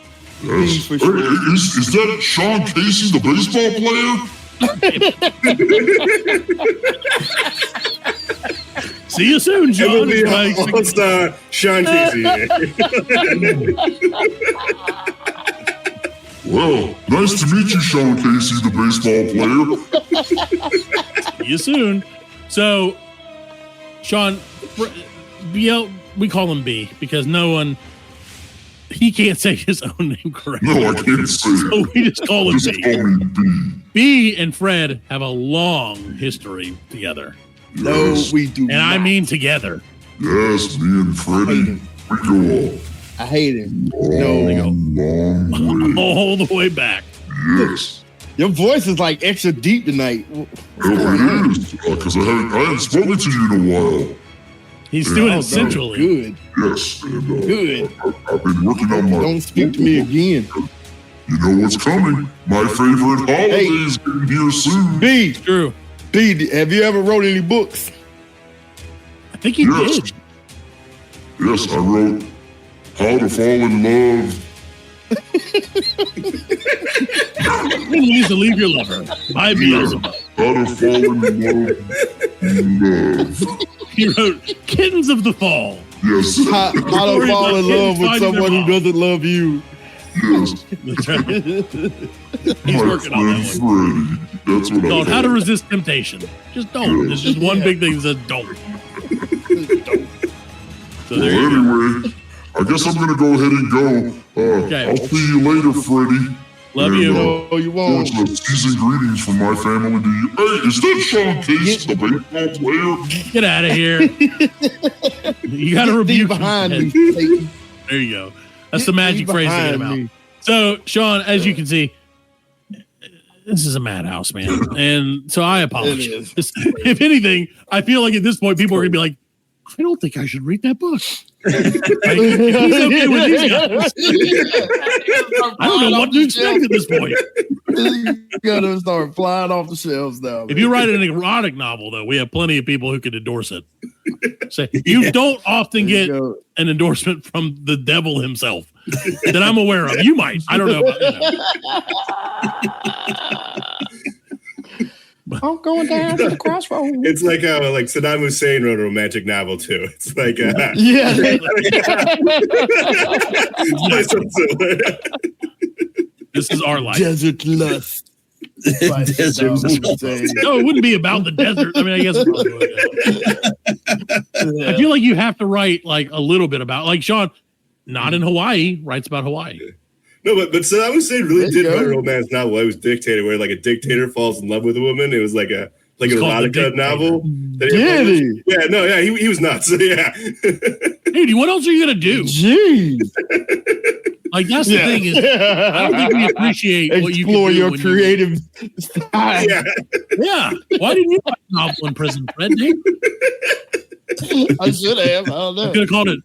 Yes. Hey, is that Sean Casey, the baseball player? See you soon, John. All-star Sean Casey. Well, nice to meet you, Sean Casey, the baseball player. See you soon. So, Sean, we call him B because he can't say his own name correctly. No, I can't say it. So we just call him B. Call me B. B and Fred have a long history together. No, we do and I mean together. Yes, me and Freddie, we go all. I hate him. Long way. All the way back. Yes. Your voice is like extra deep tonight. Well, it is, because I haven't spoken to you in a while. He's doing it centrally. Good. Yes. And, good. I've been working on my... Don't speak to me again. You know what's coming. My favorite holiday is getting here soon. B. True. B, have you ever wrote any books? I think he did. Yes, I wrote How to Fall in Love. You need to leave your lover. By Beelzebub. How to Fall in Love. He wrote Kittens of the Fall. Yes. How to fall in love with someone who doesn't love you. Yes. That's right. He's My working on friend that one. Freddie. That's what Called I How to Resist Temptation. Just don't. There's just one big thing that says don't. So there you go. Anyway, I guess I'm gonna go ahead and go. Okay. I'll see you later, Freddie. Love you. No, you won't. Season greetings from my family to you. Hey, is that Sean Casey, the baseball player? Get out of here. You got to rebuke behind him. me. Satan. There you go. That's the magic phrase to get him out. Me. So, Sean, as you can see, this is a madhouse, man. And so I apologize. If anything, I feel like at this point, people are going to be like, I don't think I should read that book. Like, he's okay with these guys. I don't know what to expect at this point. You're gonna start flying off the shelves now. If you write an erotic novel, though, we have plenty of people who could endorse it. So you don't often get an endorsement from the devil himself that I'm aware of. You might. I don't know about I'm going down to the crossroads. It's like how Saddam Hussein wrote a romantic novel too. It's like This is our life. Desert lust. Desert lust. No, it wouldn't be about the desert. I mean, I guess it probably would. I feel like you have to write like a little bit about, like Sean, not in Hawaii, writes about Hawaii. No, but Saddam Hussein really did write a romance novel. It was Dictator, where like a dictator falls in love with a woman. It was like an erotica novel. Did he? Yeah, no, yeah, he was nuts. Yeah. Dude, what else are you gonna do? Jeez. Like that's the thing is, I don't think we appreciate what you can do. Explore your creative style. Yeah. Why didn't you write a novel in prison, Fred? I should have. I don't know. I could have called it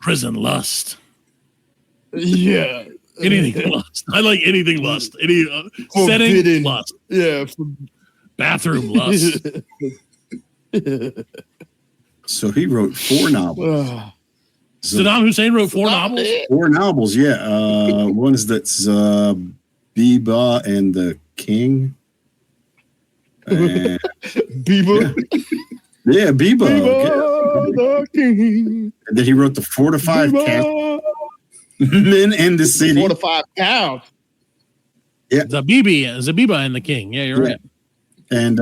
Prison Lust. Yeah. Anything lust. I like anything lust. Any setting lust. Yeah. Bathroom lust. So he wrote 4 novels. Saddam Hussein wrote 4 novels? 4 novels, yeah. One is that's Biba and the King. And, Biba? Yeah, Biba. The King. And then he wrote the Fortified Castle. Men and the City. 4 to 5 pounds. Yeah. Zabiba and the King. Yeah, you're right. And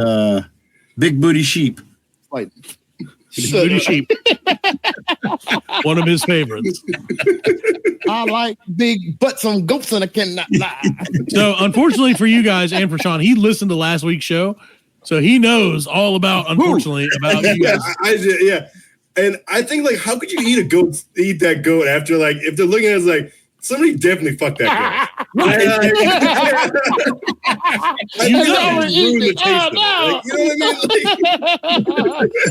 Big Booty Sheep. Like Big Booty Sheep. One of his favorites. I like big butts on goats and I cannot lie. So unfortunately for you guys and for Sean, he listened to last week's show. So he knows all about, unfortunately, about you guys. Yeah. And I think, like, how could you eat that goat after, like, if they're looking at it as, like, somebody definitely fucked that goat. You know what I mean?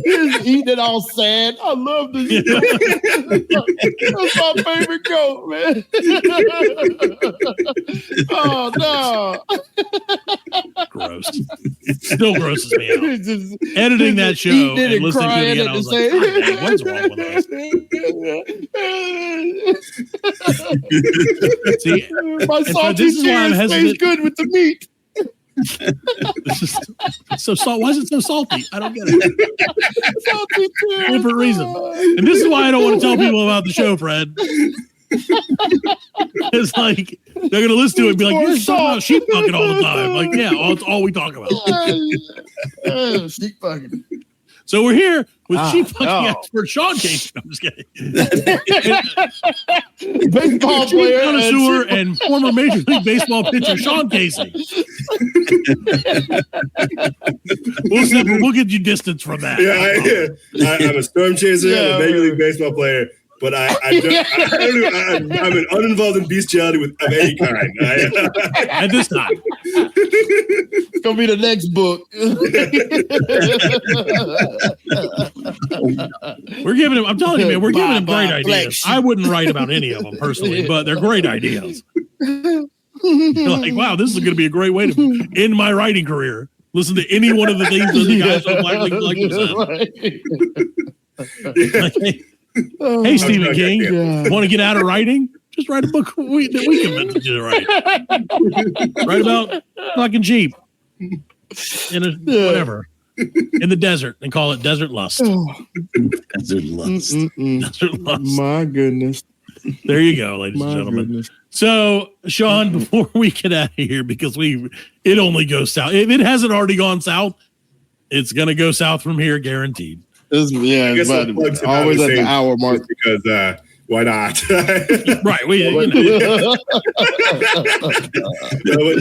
He's eating it all sad. I love this. That's my favorite goat, man. Oh, no. Gross. Still grosses me out. Editing that show and listening to it again, I was like, "Dang, what's wrong with us?" See, my salty cheese tastes good with the meat. So salt. Why is it so salty? I don't get it. Salty cheese. Different reason. And this is why I don't want to tell people about the show, Fred. It's like they're gonna listen to it and be like, "You're talking about sheep fucking all the time." Like, yeah, that's all we talk about. Sheep fucking. So we're here with sheep fucking expert Sean Casey. I'm just kidding. Baseball player connoisseur and former Major League Baseball pitcher Sean Casey. We'll get you distance from that. I'm a storm chaser. I'm a Major League Baseball player. But I'm an uninvolved in bestiality of any kind. At this time. It's going to be the next book. We're giving him, I'm telling you, man, we're giving him great ideas. I wouldn't write about any of them personally, but they're great ideas. You're like, wow, this is going to be a great way to end my writing career. Listen to any one of the things that the guys on Black League like said. Hey, Stephen King, want to get out of writing? Just write a book that we convinced you to write. Write about fucking sheep. Whatever. in the desert and call it desert lust. Desert lust. Desert lust. My goodness. There you go, ladies and gentlemen. Goodness. So, Sean, before we get out of here, because it only goes south. If it hasn't already gone south, it's going to go south from here, guaranteed. It's about always at the hour mark. Because why not? Right.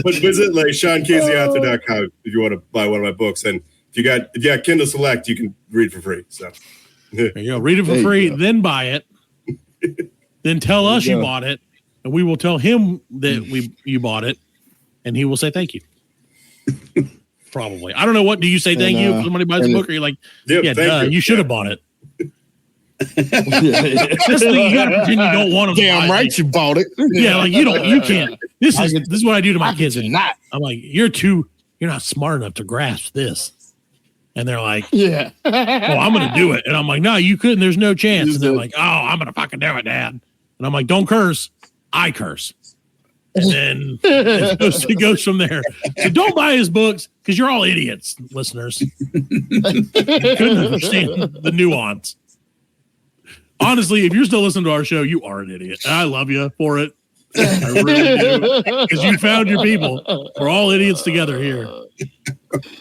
But visit like SeanCaseyAuthor.com if you want to buy one of my books. And if you got Kindle Select, you can read for free. So there you go. Read it for free, then buy it. Then tell us you bought it, and we will tell him that you bought it, and he will say thank you. Probably. I don't know. What do you say? Thank you if somebody buys a book, or you're like, you should have bought it. This thing you got to pretend you don't want them. Damn right, you bought it. Yeah, like you can't. This is what I do to my kids. I'm like, you're not smart enough to grasp this. And they're like, well, I'm going to do it. And I'm like, no, you couldn't. There's no chance. And they're like, oh, I'm going to fucking do it, Dad. And I'm like, don't curse. I curse. And then it goes from there. So don't buy his books because you're all idiots, listeners. You couldn't understand the nuance. Honestly, if you're still listening to our show, you are an idiot. And I love you for it. I really do. Because you found your people. We're all idiots together here.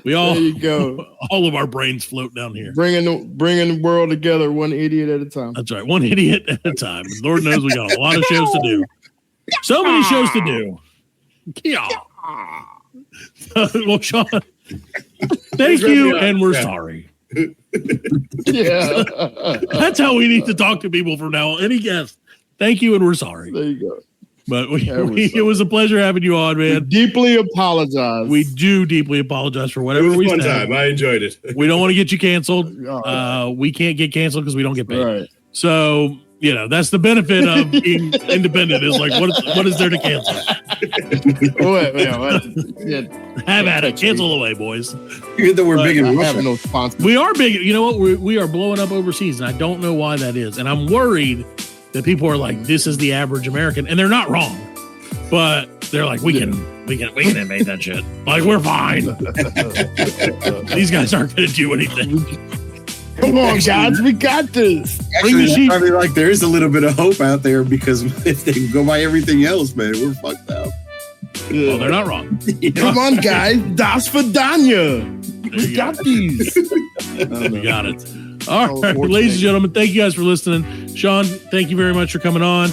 We all, there you go. All of our brains float down here. Bringing the world together, one idiot at a time. That's right. One idiot at a time. Lord knows we got a lot of shows to do. So many shows to do. Yeah. Well, Sean, thank you, and we're sorry. Yeah. That's how we need to talk to people from now on. Any guest, thank you, and we're sorry. There you go. But it was a pleasure having you on, man. We deeply apologize. We do deeply apologize for whatever we said. Time. I enjoyed it. We don't want to get you canceled. We can't get canceled because we don't get paid. Right. So, that's the benefit of being independent is like, what is there to cancel? Have at it. Cancel away, boys. Even though we're big in Russia. No sponsors. We are big. You know what? We are blowing up overseas, and I don't know why that is. And I'm worried that people are like, this is the average American, and they're not wrong, but they're like, we can invade that shit. Like, we're fine. These guys aren't going to do anything. Come on, guys, we got this. Actually, probably like there is a little bit of hope out there because if they go by everything else, man, we're fucked up. Well, they're not wrong. Come on, guys, das Vidanya. We got these. We got it. All right, ladies and gentlemen, thank you guys for listening. Sean, thank you very much for coming on.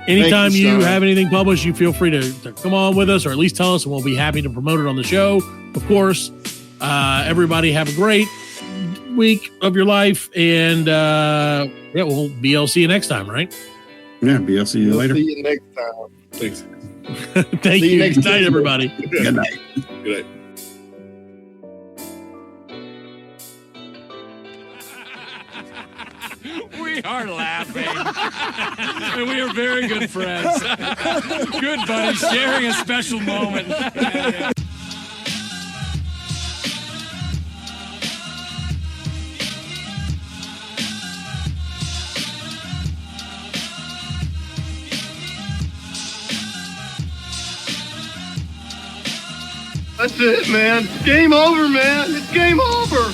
Anytime you have anything published, you feel free to come on with us or at least tell us, and we'll be happy to promote it on the show. Of course, everybody have a great week of your life, and we'll BLC you next time, right? Yeah, BLC you later. See you next time. Thanks. Thank you. Good night, everybody. Good night. Good night. We are laughing, and we are very good friends. Good buddies, sharing a special moment. That's it, man. Game over, man. It's game over.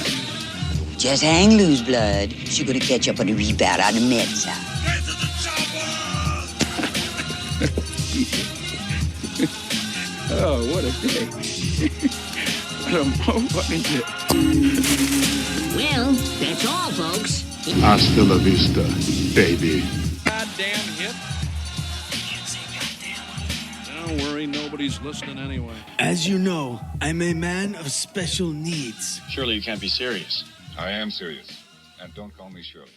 Just hang loose, blood. She's gonna catch up on the rebound on the med side. Get to the chopper! Oh, what a day. What a fucking day. Well, that's all, folks. Hasta la vista, baby. Goddamn hit. Don't worry, nobody's listening anyway. As you know, I'm a man of special needs. Surely you can't be serious. I am serious. And don't call me Shirley.